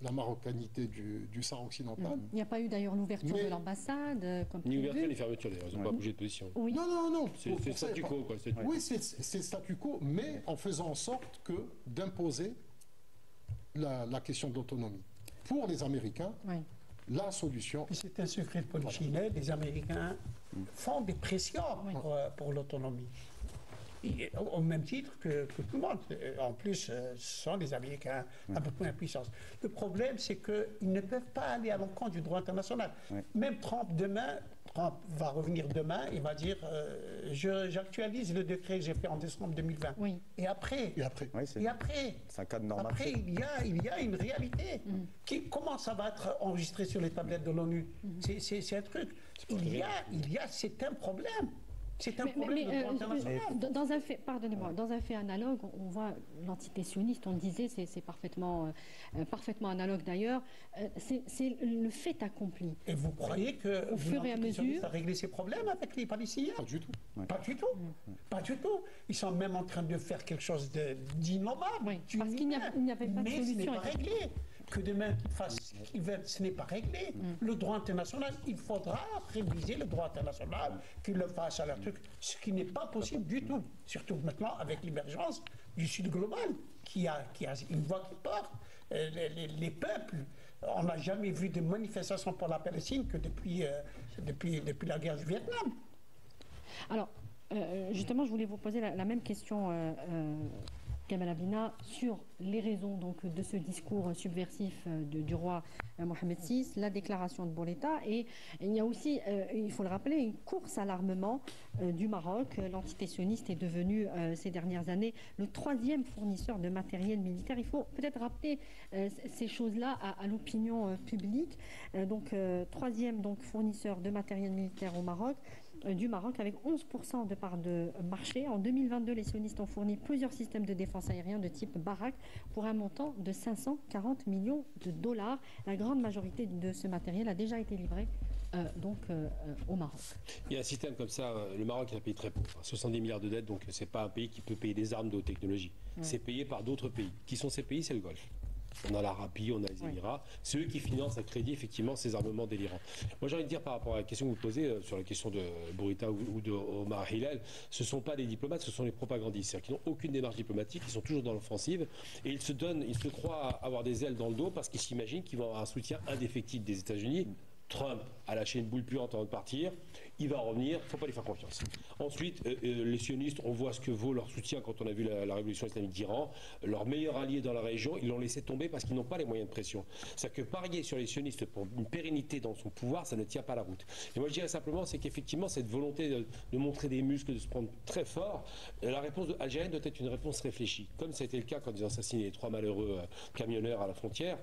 la marocanité du Sahara occidental. Il n'y a pas eu d'ailleurs l'ouverture de l'ambassade. Ni l'ouverture ni fermeture d'ailleurs, ils n'ont pas bougé de position. Oui. Non. C'est statu quo. Quoi. Oui, c'est statu quo, mais en faisant en sorte d'imposer la question de l'autonomie. Pour les Américains, la solution... C'est un secret de polichinelle. Les Américains font des pressions pour l'autonomie. Au même titre que tout le monde. En plus, ce sont les Américains un peu plus en puissance. Le problème, c'est qu'ils ne peuvent pas aller à l'encontre du droit international. Même Trump, demain, Trump va revenir demain, il va dire j'actualise le décret que j'ai fait en décembre 2020. Oui. Et après, Oui, c'est un cas de normal. après il y a une réalité. Comment ça va être enregistré sur les tablettes de l'ONU? C'est un truc. C'est un problème. C'est un problème de droit international. Dans un fait, pardonnez-moi, dans un fait analogue, on voit l'entité sioniste, on le disait, c'est parfaitement analogue d'ailleurs, c'est le fait accompli. Et vous croyez que au fur et à mesure, ça a réglé ces problèmes avec les Palestiniens? Pas du tout. Pas du tout. Pas du tout. Ils sont même en train de faire quelque chose d'innommable. Oui, parce qu'il n'y avait pas de solution. Mais ce n'est pas réglé. Que demain qu'ils fassent ce qu'ils veulent, ce n'est pas réglé. Le droit international, il faudra réviser le droit international, qu'ils le fassent à leur truc, ce qui n'est pas possible du tout. Surtout maintenant avec l'émergence du Sud global, qui a une voix qui porte. Les peuples, on n'a jamais vu de manifestation pour la Palestine que depuis la guerre du Vietnam. Alors, justement, je voulais vous poser la même question, Kamal Abina, sur les raisons donc, de ce discours subversif du roi Mohamed VI, la déclaration de Bourguiba, et il y a aussi, il faut le rappeler, une course à l'armement du Maroc. L'entité sioniste est devenue ces dernières années le 3e fournisseur de matériel militaire. Il faut peut-être rappeler ces choses-là à l'opinion publique. Donc 3e donc, fournisseur de matériel militaire au Maroc. Du Maroc avec 11% de part de marché. En 2022, les sionistes ont fourni plusieurs systèmes de défense aérienne de type Barak pour un montant de 540 millions de dollars. La grande majorité de ce matériel a déjà été livré au Maroc. Il y a un système comme ça, le Maroc est un pays très pauvre, 70 milliards de dettes, donc c'est pas un pays qui peut payer des armes de haute technologie. C'est payé par d'autres pays. Qui sont ces pays? C'est le Golfe. On a l'Arabie, on a les Émirats. C'est eux qui financent à crédit effectivement ces armements délirants. Moi j'ai envie de dire par rapport à la question que vous posez sur la question de Bourguiba ou de Omar Hillel, ce ne sont pas des diplomates, ce sont les propagandistes. C'est-à-dire qu'ils n'ont aucune démarche diplomatique, ils sont toujours dans l'offensive et ils se croient avoir des ailes dans le dos parce qu'ils s'imaginent qu'ils vont avoir un soutien indéfectible des États-Unis. Trump a lâché une boule puante avant de partir, il va revenir, il ne faut pas lui faire confiance. Ensuite, les sionistes, on voit ce que vaut leur soutien quand on a vu la révolution islamique d'Iran. Leur meilleur allié dans la région, ils l'ont laissé tomber parce qu'ils n'ont pas les moyens de pression. C'est-à-dire que parier sur les sionistes pour une pérennité dans son pouvoir, ça ne tient pas la route. Et moi je dirais simplement, c'est qu'effectivement, cette volonté de montrer des muscles, de se prendre très fort, la réponse algérienne doit être une réponse réfléchie. Comme ça a été le cas quand ils ont assassiné les 3 malheureux camionneurs à la frontière,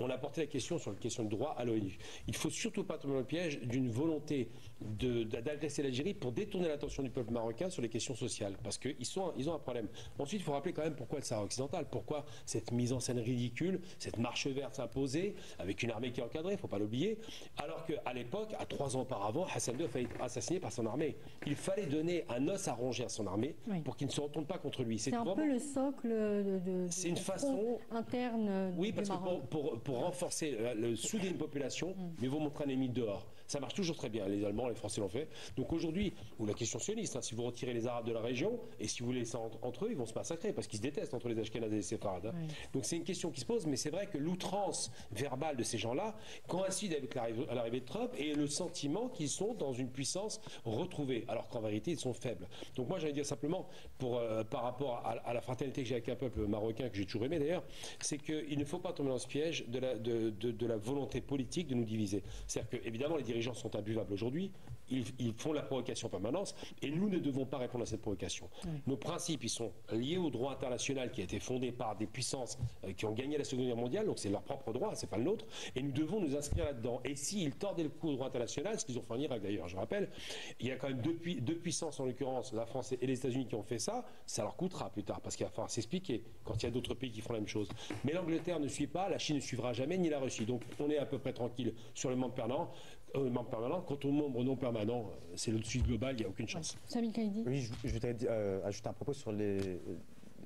on a porté la question sur la question de droit à l'ONU. Il ne faut surtout pas tomber dans le piège d'une volonté d'agresser l'Algérie pour détourner l'attention du peuple marocain sur les questions sociales, parce qu'ils ont un problème. Ensuite, il faut rappeler quand même pourquoi le Sahara occidental, pourquoi cette mise en scène ridicule, cette marche verte imposée, avec une armée qui est encadrée, il ne faut pas l'oublier, alors qu'à l'époque, à 3 ans auparavant, Hassan II a failli être assassiné par son armée. Il fallait donner un os à ronger à son armée pour qu'il ne se retourne pas contre lui. C'est un peu le socle de c'est une façon interne oui, parce du Maroc. Que pour renforcer le souder une population, mais vous montrez un ennemi dehors. Ça marche toujours très bien. Les Allemands, les Français l'ont fait. Donc aujourd'hui, ou la question sioniste, si vous retirez les Arabes de la région et si vous les laissez entre eux, ils vont se massacrer parce qu'ils se détestent entre les Ashkénazes et les Séfarades. Donc c'est une question qui se pose, mais c'est vrai que l'outrance verbale de ces gens-là coïncide avec l'arrivée de Trump et le sentiment qu'ils sont dans une puissance retrouvée, alors qu'en vérité, ils sont faibles. Donc moi, j'allais dire simplement, par rapport à la fraternité que j'ai avec un peuple marocain, que j'ai toujours aimé d'ailleurs, c'est qu'il ne faut pas tomber dans ce piège de la volonté politique de nous diviser. C'est-à-dire que, évidemment, les dirigeants sont imbuvables aujourd'hui, ils font la provocation en permanence, et nous ne devons pas répondre à cette provocation. Nos principes, ils sont liés au droit international qui a été fondé par des puissances qui ont gagné la Seconde Guerre mondiale, donc c'est leur propre droit, c'est pas le nôtre, et nous devons nous inscrire là-dedans. Et s'ils tordaient le cou au droit international, ce qu'ils ont fait en Irak d'ailleurs, je rappelle, il y a quand même deux puissances, en l'occurrence la France et les États-Unis qui ont fait ça, ça leur coûtera plus tard, parce qu'il va falloir s'expliquer quand il y a d'autres pays qui font la même chose. Mais l'Angleterre ne suit pas, la Chine ne suivra jamais, ni la Russie. Donc on est à peu près tranquille sur le membre permanent. Quant au membre non permanent, c'est le Sud global, il n'y a aucune chance. Sami Kaïdi. Oui, je voudrais ajouter un propos sur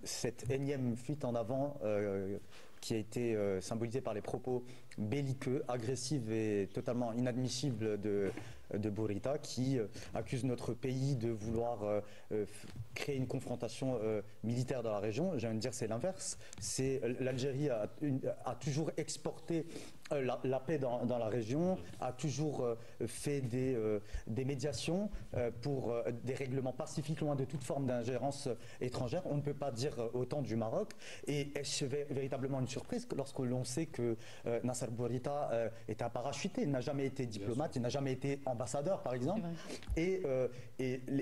cette énième fuite en avant qui a été symbolisée par les propos belliqueux, agressifs et totalement inadmissibles de Bourguiba, qui accuse notre pays de vouloir créer une confrontation militaire dans la région. J'ai envie de dire c'est l'inverse. L'Algérie a toujours exporté la paix dans la région, a toujours fait des médiations pour des règlements pacifiques loin de toute forme d'ingérence étrangère. On ne peut pas dire autant du Maroc. Et est-ce véritablement une surprise lorsque l'on sait que Nasser Bourita est un parachuté. Il n'a jamais été diplomate, il n'a jamais été ambassadeur, par exemple. Et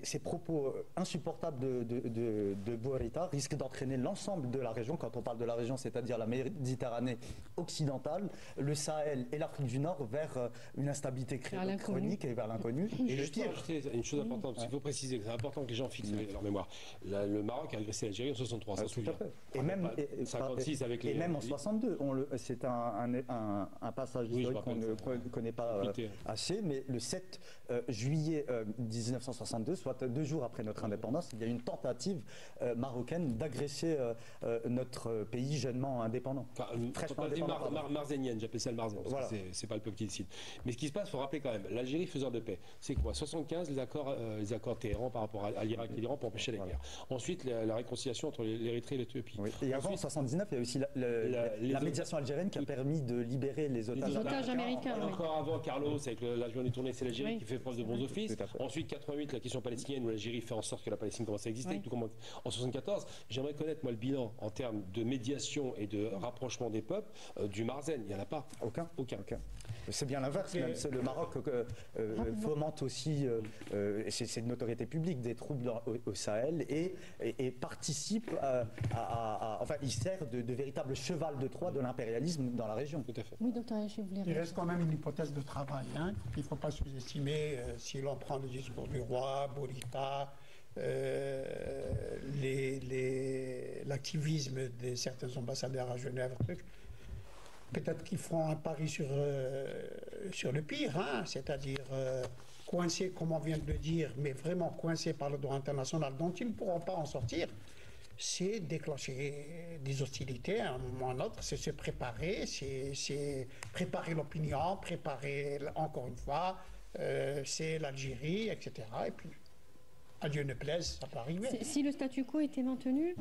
ces propos insupportables de Bourita risquent d'entraîner l'ensemble de la région. Quand on parle de la région, c'est-à-dire la Méditerranée occidentale, le Sahel et l'Afrique du Nord, vers une instabilité chronique et vers l'inconnu. Et je tiens à ajouter une chose importante, parce qu'il faut préciser que c'est important que les gens fixent leur mémoire. Le Maroc a agressé l'Algérie en 63, ça se souvient. Et même, 56 avec et même en 62. C'est un passage historique qu'on ne connaît pas assez, mais le 7 juillet 1962, soit 2 jours après notre indépendance, il y a une tentative marocaine d'agresser notre pays jeunement indépendépendant. Marzénienne, j'appelle ça le Marzen, parce que c'est pas le peuple qui décide. Mais ce qui se passe, il faut rappeler quand même, l'Algérie faiseur de paix, c'est quoi? 75, les accords Téhéran par rapport à l'Irak et l'Iran pour empêcher la guerre. Ensuite, la réconciliation entre l'Érythrée et l'Éthiopie. Et avant, en 79, il y a aussi la médiation algérienne qui a permis de libérer les otages américains. Encore avant Carlos, avec l'avion détourné, c'est l'Algérie qui fait preuve de bons offices. Ensuite, 88, la question palestinienne, où l'Algérie fait en sorte que la Palestine commence à exister. Tout comme en 74, j'aimerais connaître, moi, le bilan en termes de médiation et de rapprochement des peuples du Marzen. Il n'y en a pas. Aucun. C'est bien l'inverse. Le Maroc fomente aussi, c'est une autorité publique, des troubles au Sahel et participe enfin, il sert de véritable cheval de Troie de l'impérialisme dans la région. Tout à fait. Oui, docteur Hachi, vous voulez Il reste quand même une hypothèse de travail. Hein. Il ne faut pas sous-estimer, si l'on prend le discours du roi, Bourita, l'activisme de certains ambassadeurs à Genève, peut-être qu'ils feront un pari sur le pire, hein, c'est-à-dire coincés, comme on vient de le dire, mais vraiment coincés par le droit international, dont ils ne pourront pas en sortir. C'est déclencher des hostilités à un moment ou à un autre, c'est se préparer, c'est préparer l'opinion, préparer, encore une fois, c'est l'Algérie, etc. Et puis, à Dieu ne plaise, ça peut arriver. Si le statu quo était maintenu,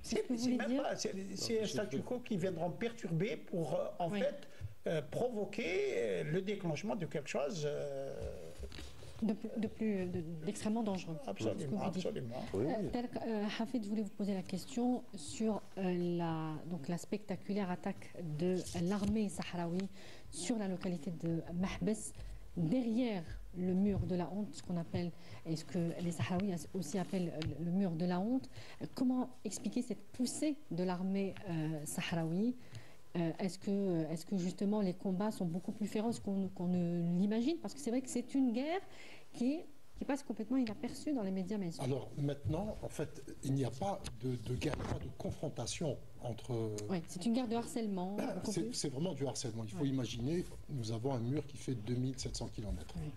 c'est un statu quo qui viendront perturber pour, en fait, provoquer le déclenchement de quelque chose d'extrêmement dangereux. Absolument. Hafid, je voulais vous poser la question sur la spectaculaire attaque de l'armée sahraoui sur la localité de Mahbes, derrière le mur de la honte, ce qu'on appelle, et ce que les Sahraouis aussi appellent le mur de la honte. Comment expliquer cette poussée de l'armée sahraoui? Est-ce que justement les combats sont beaucoup plus féroces qu'on ne l'imagine? Parce que c'est vrai que c'est une guerre qui passe complètement inaperçue dans les médias mainstream. Alors maintenant, en fait, il n'y a pas de guerre, pas de confrontation entre... Oui, c'est une guerre de harcèlement. C'est vraiment du harcèlement. Il faut imaginer, nous avons un mur qui fait 2700 km. Oui.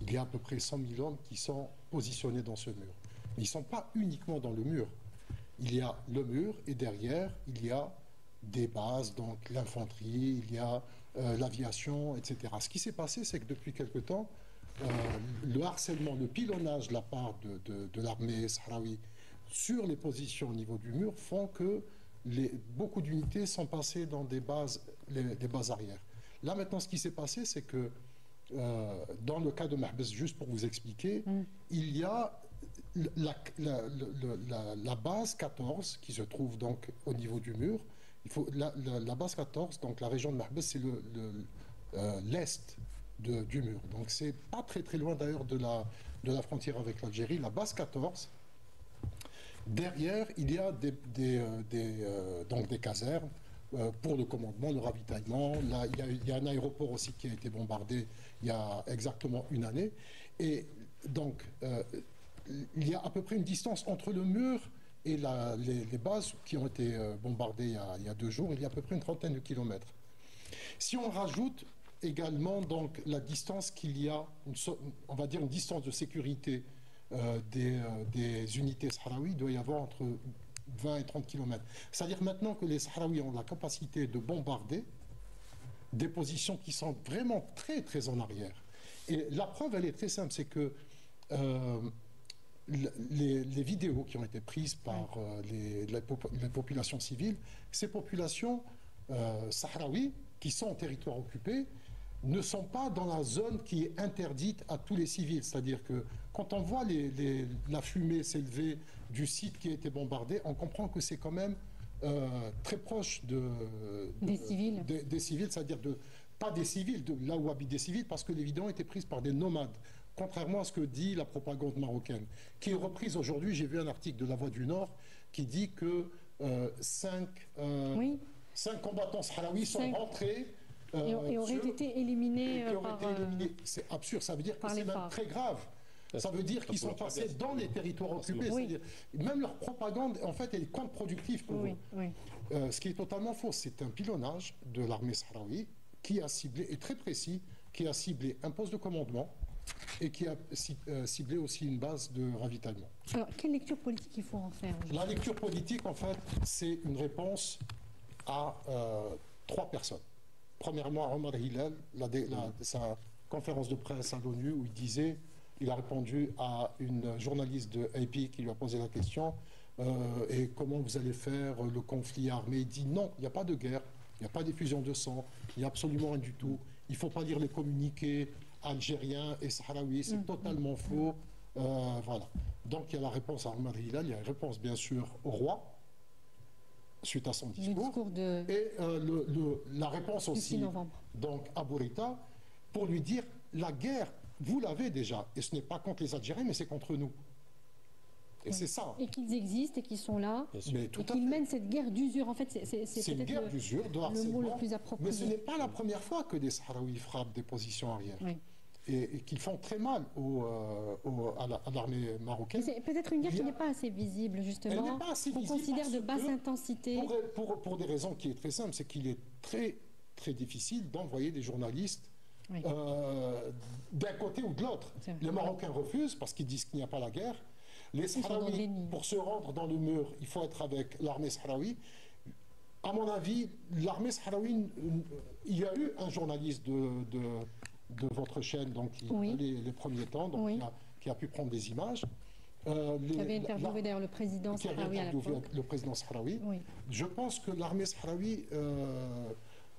Il y a à peu près 100 000 hommes qui sont positionnés dans ce mur. Mais ils ne sont pas uniquement dans le mur. Il y a le mur et derrière, il y a des bases, donc l'infanterie, il y a l'aviation, etc. Ce qui s'est passé, c'est que depuis quelque temps, le harcèlement, le pilonnage de la part de l'armée sahraoui sur les positions au niveau du mur font que beaucoup d'unités sont passées dans des bases arrières. Là maintenant, ce qui s'est passé, c'est que dans le cas de Mahbes, juste pour vous expliquer, il y a la base 14 qui se trouve donc au niveau du mur. La base 14, donc la région de Mahbes, c'est l'est du mur. Donc c'est pas très très loin d'ailleurs de la frontière avec l'Algérie. La base 14, derrière, il y a donc des casernes pour le commandement, le ravitaillement. Là, il y a un aéroport aussi qui a été bombardé il y a exactement une année. Et donc, il y a à peu près une distance entre le mur et les bases qui ont été bombardées il y a 2 jours. Il y a à peu près une trentaine de kilomètres. Si on rajoute également donc la distance qu'il y a, on va dire une distance de sécurité des unités sahraouis, il doit y avoir entre 20 et 30 km. C'est-à-dire maintenant que les Sahraouis ont la capacité de bombarder des positions qui sont vraiment très très en arrière. Et la preuve, elle est très simple, c'est que les vidéos qui ont été prises par les populations civiles, ces populations sahraouis qui sont en territoire occupé ne sont pas dans la zone qui est interdite à tous les civils. C'est-à-dire que quand on voit la fumée s'élever du site qui a été bombardé, on comprend que c'est quand même très proche des civils. Des civils, c'est-à-dire pas des civils, là où habitent des civils, parce que les vidéos ont été prises par des nomades, contrairement à ce que dit la propagande marocaine, qui est reprise aujourd'hui. J'ai vu un article de La Voix du Nord qui dit que 5 combattants sahraouis sont rentrés et auraient été éliminés par... C'est absurde, ça veut dire que c'est même très grave. Ça veut dire qu'ils sont passés dans les territoires occupés. Oui. Même leur propagande, en fait, elle est contre-productive pour eux. Oui. Ce qui est totalement faux, c'est un pilonnage de l'armée sahraoui qui a ciblé, et très précis, qui a ciblé un poste de commandement et qui a ciblé aussi une base de ravitaillement. Alors, quelle lecture politique il faut en faire? La lecture politique, en fait, c'est une réponse à 3 personnes. Premièrement, Omar Hilal, sa conférence de presse à l'ONU, où il a répondu à une journaliste de AP qui lui a posé la question et comment vous allez faire le conflit armé. Il dit non, il n'y a pas de guerre, il n'y a pas d'effusion de sang, il n'y a absolument rien du tout. Il ne faut pas lire les communiqués algériens et sahraouis, c'est totalement faux. Voilà. Donc il y a la réponse à Omar Hilal, il y a la réponse bien sûr au roi suite à son discours, et la réponse aussi donc à Bourita pour lui dire la guerre vous l'avez déjà, et ce n'est pas contre les Algériens, mais c'est contre nous. Et c'est ça. Et qu'ils existent et qu'ils sont là, mais et qu'ils mènent cette guerre d'usure. En fait, c'est une guerre d'usure, de harcèlement, le mot le plus approprié. Mais ce n'est pas la première fois que des Sahraouis frappent des positions arrière. Oui. Et qu'ils font très mal à l'armée marocaine. C'est peut-être une guerre qui n'est pas assez visible, justement. Elle n'est pas assez visible. On considère de basse intensité. Pour des raisons qui est très simples, c'est qu'il est très, très difficile d'envoyer des journalistes d'un côté ou de l'autre. Les Marocains refusent parce qu'ils disent qu'il n'y a pas la guerre. Les Sahraouis, pour se rendre dans le mur, il faut être avec l'armée sahraoui. À mon avis, l'armée sahraoui, il y a eu un journaliste de votre chaîne, donc les premiers temps, donc qui a pu prendre des images. Qui avait interviewé d'ailleurs le président sahraoui à l'époque. Le président sahraoui. Je pense que l'armée sahraoui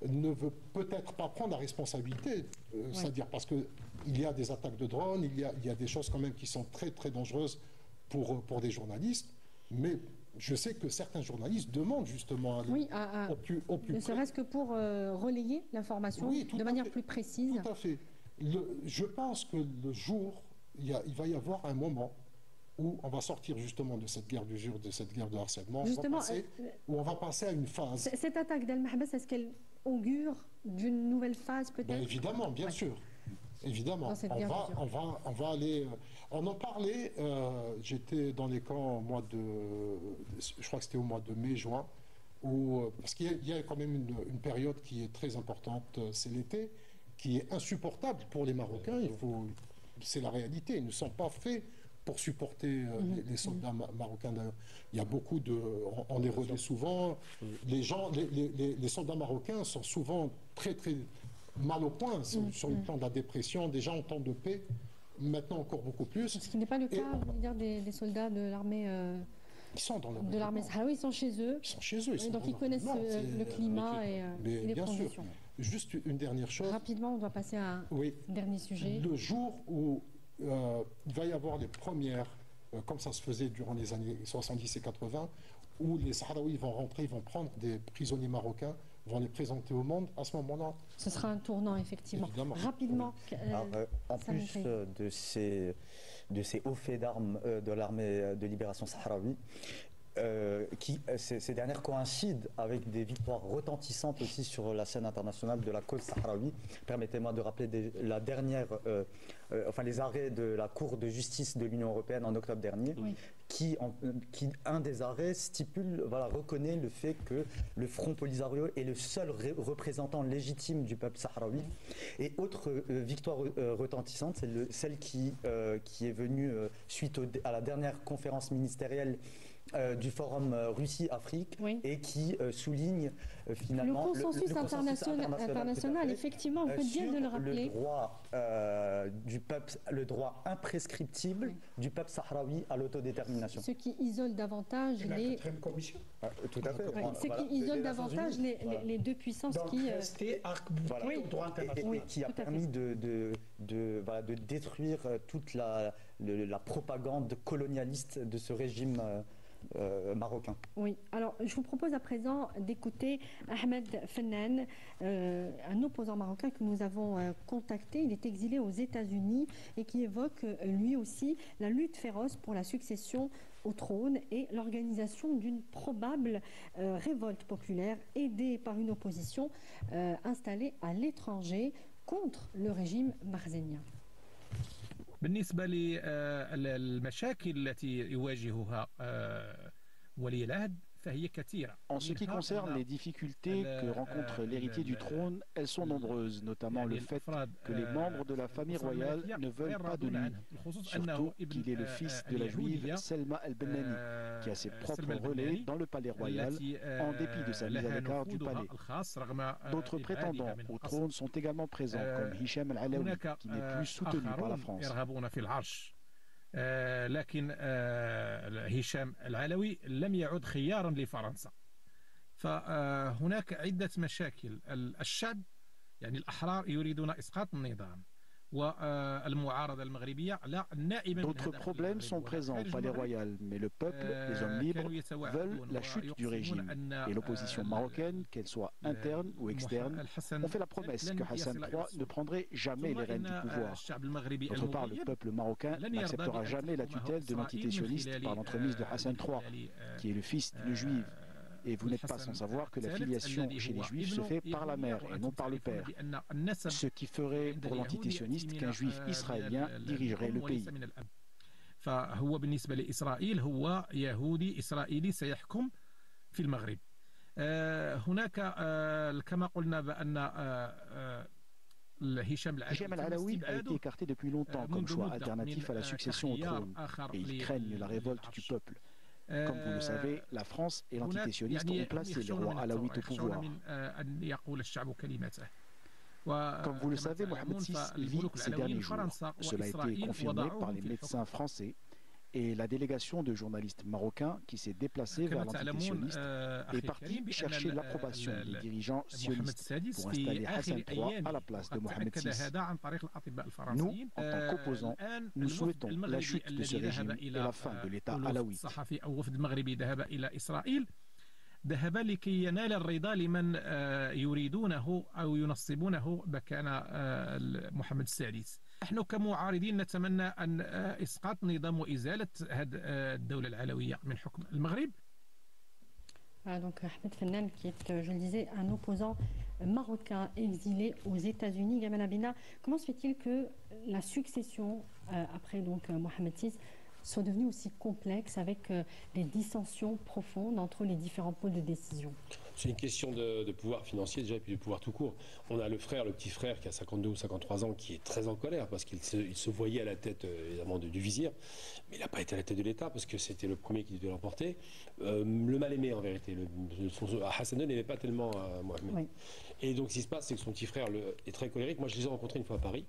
ne veut peut-être pas prendre la responsabilité, c'est-à-dire parce qu'il y a des attaques de drones, il y a des choses quand même qui sont très très dangereuses pour des journalistes, mais je sais que certains journalistes demandent justement au plus ne serait-ce que pour relayer l'information de manière plus précise. Tout à fait. Je pense que le jour, il va y avoir un moment où on va sortir justement de cette guerre d'usure, de cette guerre de harcèlement, justement, où on va passer à une phase. Cette attaque d'Al-Mahbas, est-ce qu'elle augure d'une nouvelle phase peut-être? Évidemment, bien sûr. Évidemment, on va aller. On en parlait. J'étais dans les camps au mois je crois que c'était au mois de mai-juin, parce qu'il y a quand même une période qui est très importante, c'est l'été, qui est insupportable pour les Marocains. C'est la réalité. Ils ne sont pas faits pour supporter les soldats marocains. Il y a beaucoup on les remet souvent. Les soldats marocains sont souvent très très mal au point sur le plan de la dépression, déjà en temps de paix, maintenant encore beaucoup plus. Ce qui n'est pas le cas, vous voulez dire, des soldats de l'armée de l'armée sahraoui, ils sont chez eux. Ils sont chez eux. Donc ils connaissent le climat et les conditions. Juste une dernière chose. Rapidement, on doit passer à un dernier sujet. Le jour où il va y avoir les premières, comme ça se faisait durant les années 70 et 80, où les Sahraouis vont rentrer, ils vont prendre des prisonniers marocains, vont les présenter au monde, à ce moment-là. Ce sera un tournant, effectivement. Évidemment. Rapidement. Alors, en plus de ces hauts faits d'armes de l'armée de libération sahraoui, ces dernières coïncident avec des victoires retentissantes aussi sur la scène internationale de la cause sahraoui. Permettez-moi de rappeler la dernière, les arrêts de la Cour de justice de l'Union européenne en octobre dernier, qui un des arrêts reconnaît le fait que le Front Polisario est le seul représentant légitime du peuple sahraoui. Et autre victoire retentissante, c'est celle qui est venue suite à la dernière conférence ministérielle du forum Russie-Afrique et qui souligne finalement le consensus international effectivement, on peut bien de le rappeler. Le droit du peuple, le droit imprescriptible du peuple sahraoui à l'autodétermination. Ce qui isole davantage les... commission. Tout à fait. Ce qui isole davantage les deux puissances qui... rester arc-bouté au droit international. Et qui a permis de détruire toute la propagande colonialiste de ce régime marocain. Oui, alors je vous propose à présent d'écouter Ahmed Fennan, un opposant marocain que nous avons contacté. Il est exilé aux États-Unis et qui évoque lui aussi la lutte féroce pour la succession au trône et l'organisation d'une probable révolte populaire aidée par une opposition installée à l'étranger contre le régime marzénien. بالنسبة للمشاكل التي يواجهها ولي العهد فهي كثيرة. En ce qui concerne les difficultés que rencontre l'héritier du trône, elles sont nombreuses, notamment le fait que les membres de la famille royale ne veulent pas de lui, surtout qu'il est le fils de la juive Selma El-Benani, qui a ses propres relais dans le palais royal, en dépit de sa mise à l'écart du palais. D'autres prétendants au trône sont également présents, comme Hicham El-Alaoui, qui n'est plus soutenu par la France. لكن هشام العلوي لم يعد خيارا لفرنسا فهناك عدة مشاكل الشعب يعني الأحرار يريدون إسقاط النظام D'autres problèmes sont présents au palais royal, mais le peuple, les hommes libres, veulent la chute du régime. Et l'opposition marocaine, qu'elle soit interne ou externe, ont fait la promesse que Hassan III ne prendrait jamais les rênes du pouvoir. D'autre part, le peuple marocain n'acceptera jamais la tutelle de l'entité sioniste par l'entremise de Hassan III, qui est le fils d'une juive. Et vous n'êtes pas sans savoir que la filiation chez les juifs se fait par la mère et non par le père. Ce qui ferait pour l'entité sioniste qu'un juif israélien dirigerait le pays. فهو بالنسبة لإسرائيل هو يهودي إسرائيلي سيحكم في المغرب. هناك كما قلنا بأن Hicham El-Alaoui a été écarté depuis longtemps comme choix alternatif à la succession au trône et ils craignent la révolte du peuple. Comme vous le savez, la France et l'entité sioniste ont placé le roi alaouite au pouvoir. Comme vous le savez, Mohamed VI vit ces derniers jours. Cela a été confirmé par les médecins français et la délégation de journalistes marocains qui s'est déplacée vers l'entité sioniste est partie chercher l'approbation des dirigeants sionistes pour installer Hassan III à la place de Mohamed VI. Nous, en tant qu'opposants, nous souhaitons la chute de ce régime et la fin de l'État alaouite. ذهب لكي ينال الرضا لمن يريدونه أو ينصبونه مكان محمد السادس. نحن كمعارضين نتمنى أن إسقاط نظام وإزالة الدولة العلوية من حكم المغرب. Donc Ahmed Fennan qui est, je le disais, un opposant marocain exilé aux États-Unis. Gamal Abina, comment se fait-il que la succession après donc Mohamed VI soit devenue aussi complexe avec des dissensions profondes entre les différents pôles de décision? C'est une question de pouvoir financier déjà et puis de pouvoir tout court. On a le petit frère qui a 52 ou 53 ans qui est très en colère parce qu'il se voyait à la tête évidemment du vizir, mais il n'a pas été à la tête de l'État parce que c'était le premier qui devait l'emporter. Le mal-aimé en vérité. Hassan II n'aimait pas tellement Mohamed. Oui. Et donc ce qui se passe, c'est que son petit frère est très colérique. Moi je les ai rencontrés une fois à Paris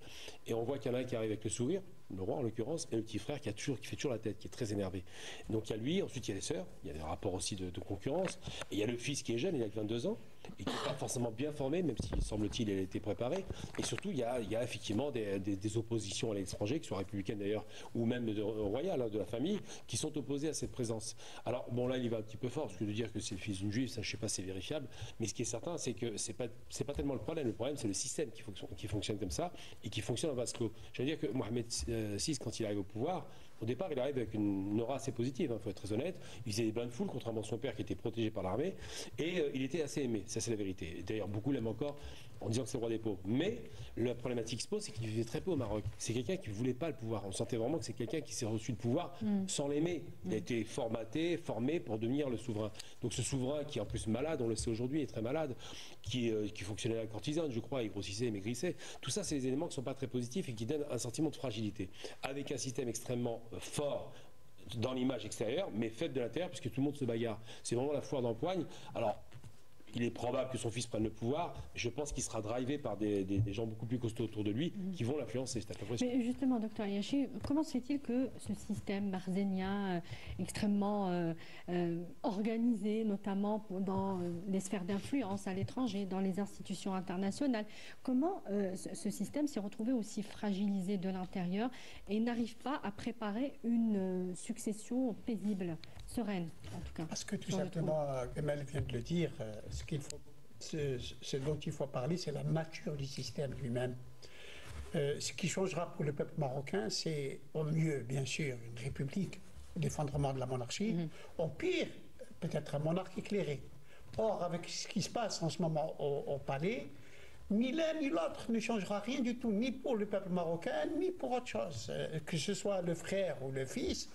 et on voit qu'il y en a un qui arrive avec le sourire, le roi en l'occurrence, et le petit frère qui fait toujours la tête, qui est très énervé. Donc il y a lui, ensuite il y a les sœurs, il y a des rapports aussi de concurrence, et il y a le fils qui est jeune, il a que 22 ans, et qui n'est pas forcément bien formé, même si, semble-t-il, il a été préparé. Et surtout, il y a effectivement des oppositions à l'étranger, qui soient républicaines d'ailleurs, ou même royales, de la famille, qui sont opposées à cette présence. Alors, bon, là, il va un petit peu fort, parce que de dire que c'est le fils d'une juive, ça, je ne sais pas, c'est vérifiable, mais ce qui est certain, c'est que c'est pas tellement le problème c'est le système qui fonctionne comme ça, et qui fonctionne en vase clos. J'allais dire que Mohamed VI, quand il arrive au pouvoir, au départ, il arrive avec une aura assez positive, il faut être très honnête. Il faisait des bains de foule, contrairement à son père qui était protégé par l'armée, et il était assez aimé, ça c'est la vérité. D'ailleurs, beaucoup l'aiment encore en disant que c'est le roi des pauvres. Mais la problématique qui se pose, c'est qu'il vivait très peu au Maroc. C'est quelqu'un qui ne voulait pas le pouvoir. On sentait vraiment que c'est quelqu'un qui s'est reçu le pouvoir sans l'aimer. Il a été formé pour devenir le souverain. Donc ce souverain qui est en plus malade, on le sait aujourd'hui, est très malade, qui fonctionnait à la courtisane, je crois, il grossissait, maigrissait. Tout ça, c'est des éléments qui ne sont pas très positifs et qui donnent un sentiment de fragilité. Avec un système extrêmement fort dans l'image extérieure, mais faible de l'intérieur, puisque tout le monde se bagarre. C'est vraiment la foire d'empoigne. Alors, il est probable que son fils prenne le pouvoir, mais je pense qu'il sera drivé par des gens beaucoup plus costauds autour de lui qui vont l'influencer. C'est à peu près. Mais justement, docteur Ayachi, comment se fait-il que ce système marzénien extrêmement organisé, notamment dans les sphères d'influence à l'étranger, dans les institutions internationales, comment ce système s'est retrouvé aussi fragilisé de l'intérieur et n'arrive pas à préparer une succession paisible sereine, en tout cas. Parce que tout simplement, Gamal vient de le dire, ce dont il faut parler, c'est la nature du système lui-même. Ce qui changera pour le peuple marocain, c'est au mieux, bien sûr, une république, l'effondrement de la monarchie, au pire, peut-être un monarque éclairé. Or, avec ce qui se passe en ce moment au palais, ni l'un ni l'autre ne changera rien du tout, ni pour le peuple marocain, ni pour autre chose, que ce soit le frère ou le fils.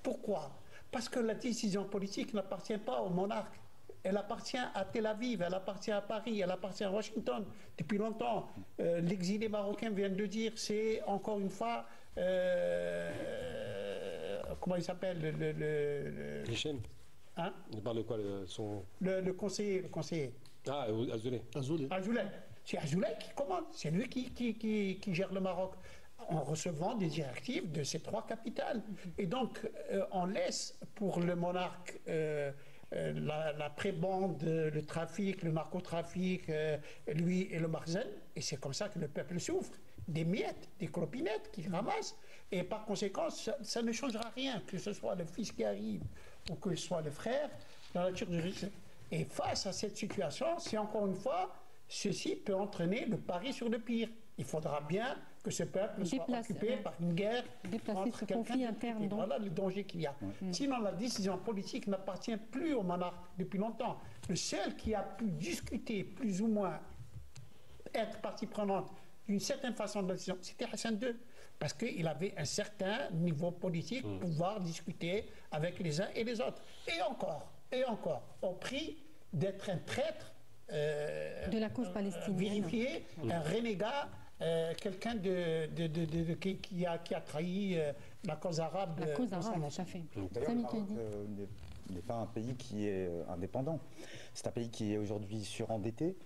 Pourquoi? Parce que la décision politique n'appartient pas au monarque. Elle appartient à Tel Aviv, elle appartient à Paris, elle appartient à Washington. Depuis longtemps, l'exilé marocain vient de le dire, c'est encore une fois... comment il s'appelle Hichem. Hein? Il parle de quoi le conseiller. Ah, Azoulay. C'est Azoulay qui commande, c'est lui qui gère le Maroc en recevant des directives de ces trois capitales. Et donc, on laisse pour le monarque la prébande, le trafic, le narcotrafic, lui et le Marzen. Et c'est comme ça que le peuple souffre. Des miettes, des clopinettes qu'il ramasse. Et par conséquent, ça ne changera rien, que ce soit le fils qui arrive ou que ce soit le frère, la nature du risque. Et face à cette situation, c'est encore une fois, ceci peut entraîner le pari sur le pire. Il faudra bien que ce peuple soit occupé par une guerre entre ce conflit interne. Voilà le danger qu'il y a. Sinon, la décision politique n'appartient plus au monarque depuis longtemps. Le seul qui a pu discuter, plus ou moins, être partie prenante d'une certaine façon de la décision, c'était Hassan II. Parce qu'il avait un certain niveau politique pour pouvoir discuter avec les uns et les autres. Et encore, au prix d'être un traître de la cause palestinienne. Vérifié, un renégat, quelqu'un qui a trahi la cause arabe. La cause arabe, tout à fait. D'ailleurs, le Maroc n'est pas un pays qui est indépendant. C'est un pays qui est aujourd'hui surendetté.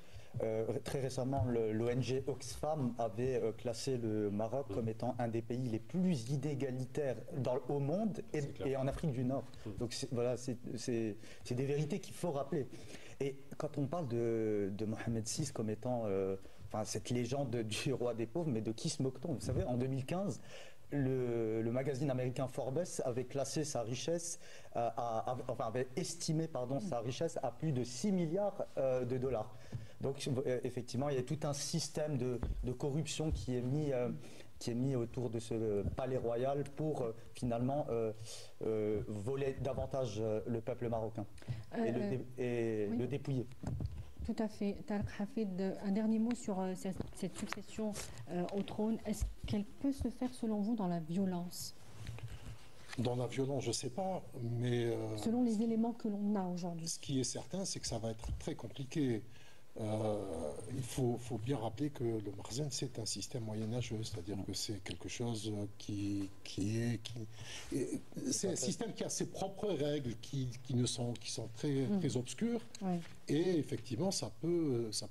Très récemment, l'ONG Oxfam avait classé le Maroc comme étant un des pays les plus inégalitaires au monde et en Afrique du Nord. Donc voilà, c'est des vérités qu'il faut rappeler. Et quand on parle de Mohamed VI comme étant cette légende du roi des pauvres, mais de qui se moque-t-on? Vous savez, en 2015, le magazine américain Forbes avait classé sa richesse, avait estimé sa richesse à plus de 6 milliards de dollars. Donc effectivement, il y a tout un système de corruption qui est mis autour de ce palais royal pour finalement voler davantage le peuple marocain et le dépouiller. Tout à fait. Tarek Hafid, un dernier mot sur cette succession au trône. Est-ce qu'elle peut se faire selon vous dans la violence? Dans la violence, je ne sais pas, mais... selon les éléments que l'on a aujourd'hui. Ce qui est certain, c'est que ça va être très compliqué. Il faut bien rappeler que le Marzen, c'est un système moyenâgeux, c'est-à-dire que c'est quelque chose c'est un système qui a ses propres règles, qui sont très obscures, et effectivement, ça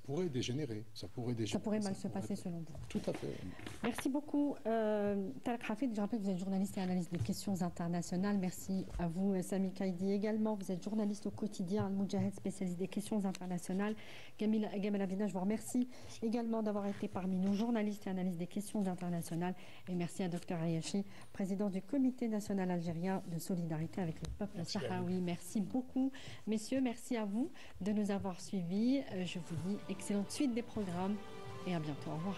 pourrait dégénérer. Ça pourrait mal se passer selon vous. Tout à fait. Merci beaucoup, Tarek Hafid. Je rappelle que vous êtes journaliste et analyste des questions internationales. Merci à vous, Sami Kaidi également. Vous êtes journaliste au quotidien Al-Moudjahid, spécialiste des questions internationales. Gamal Avina, je vous remercie également d'avoir été parmi nous, journalistes et analystes des questions internationales. Et merci à Dr Ayachi, président du Comité national algérien de solidarité avec le peuple sahraoui. Merci beaucoup, messieurs. Merci à vous de nous avoir suivis. Je vous dis excellente suite des programmes et à bientôt. Au revoir.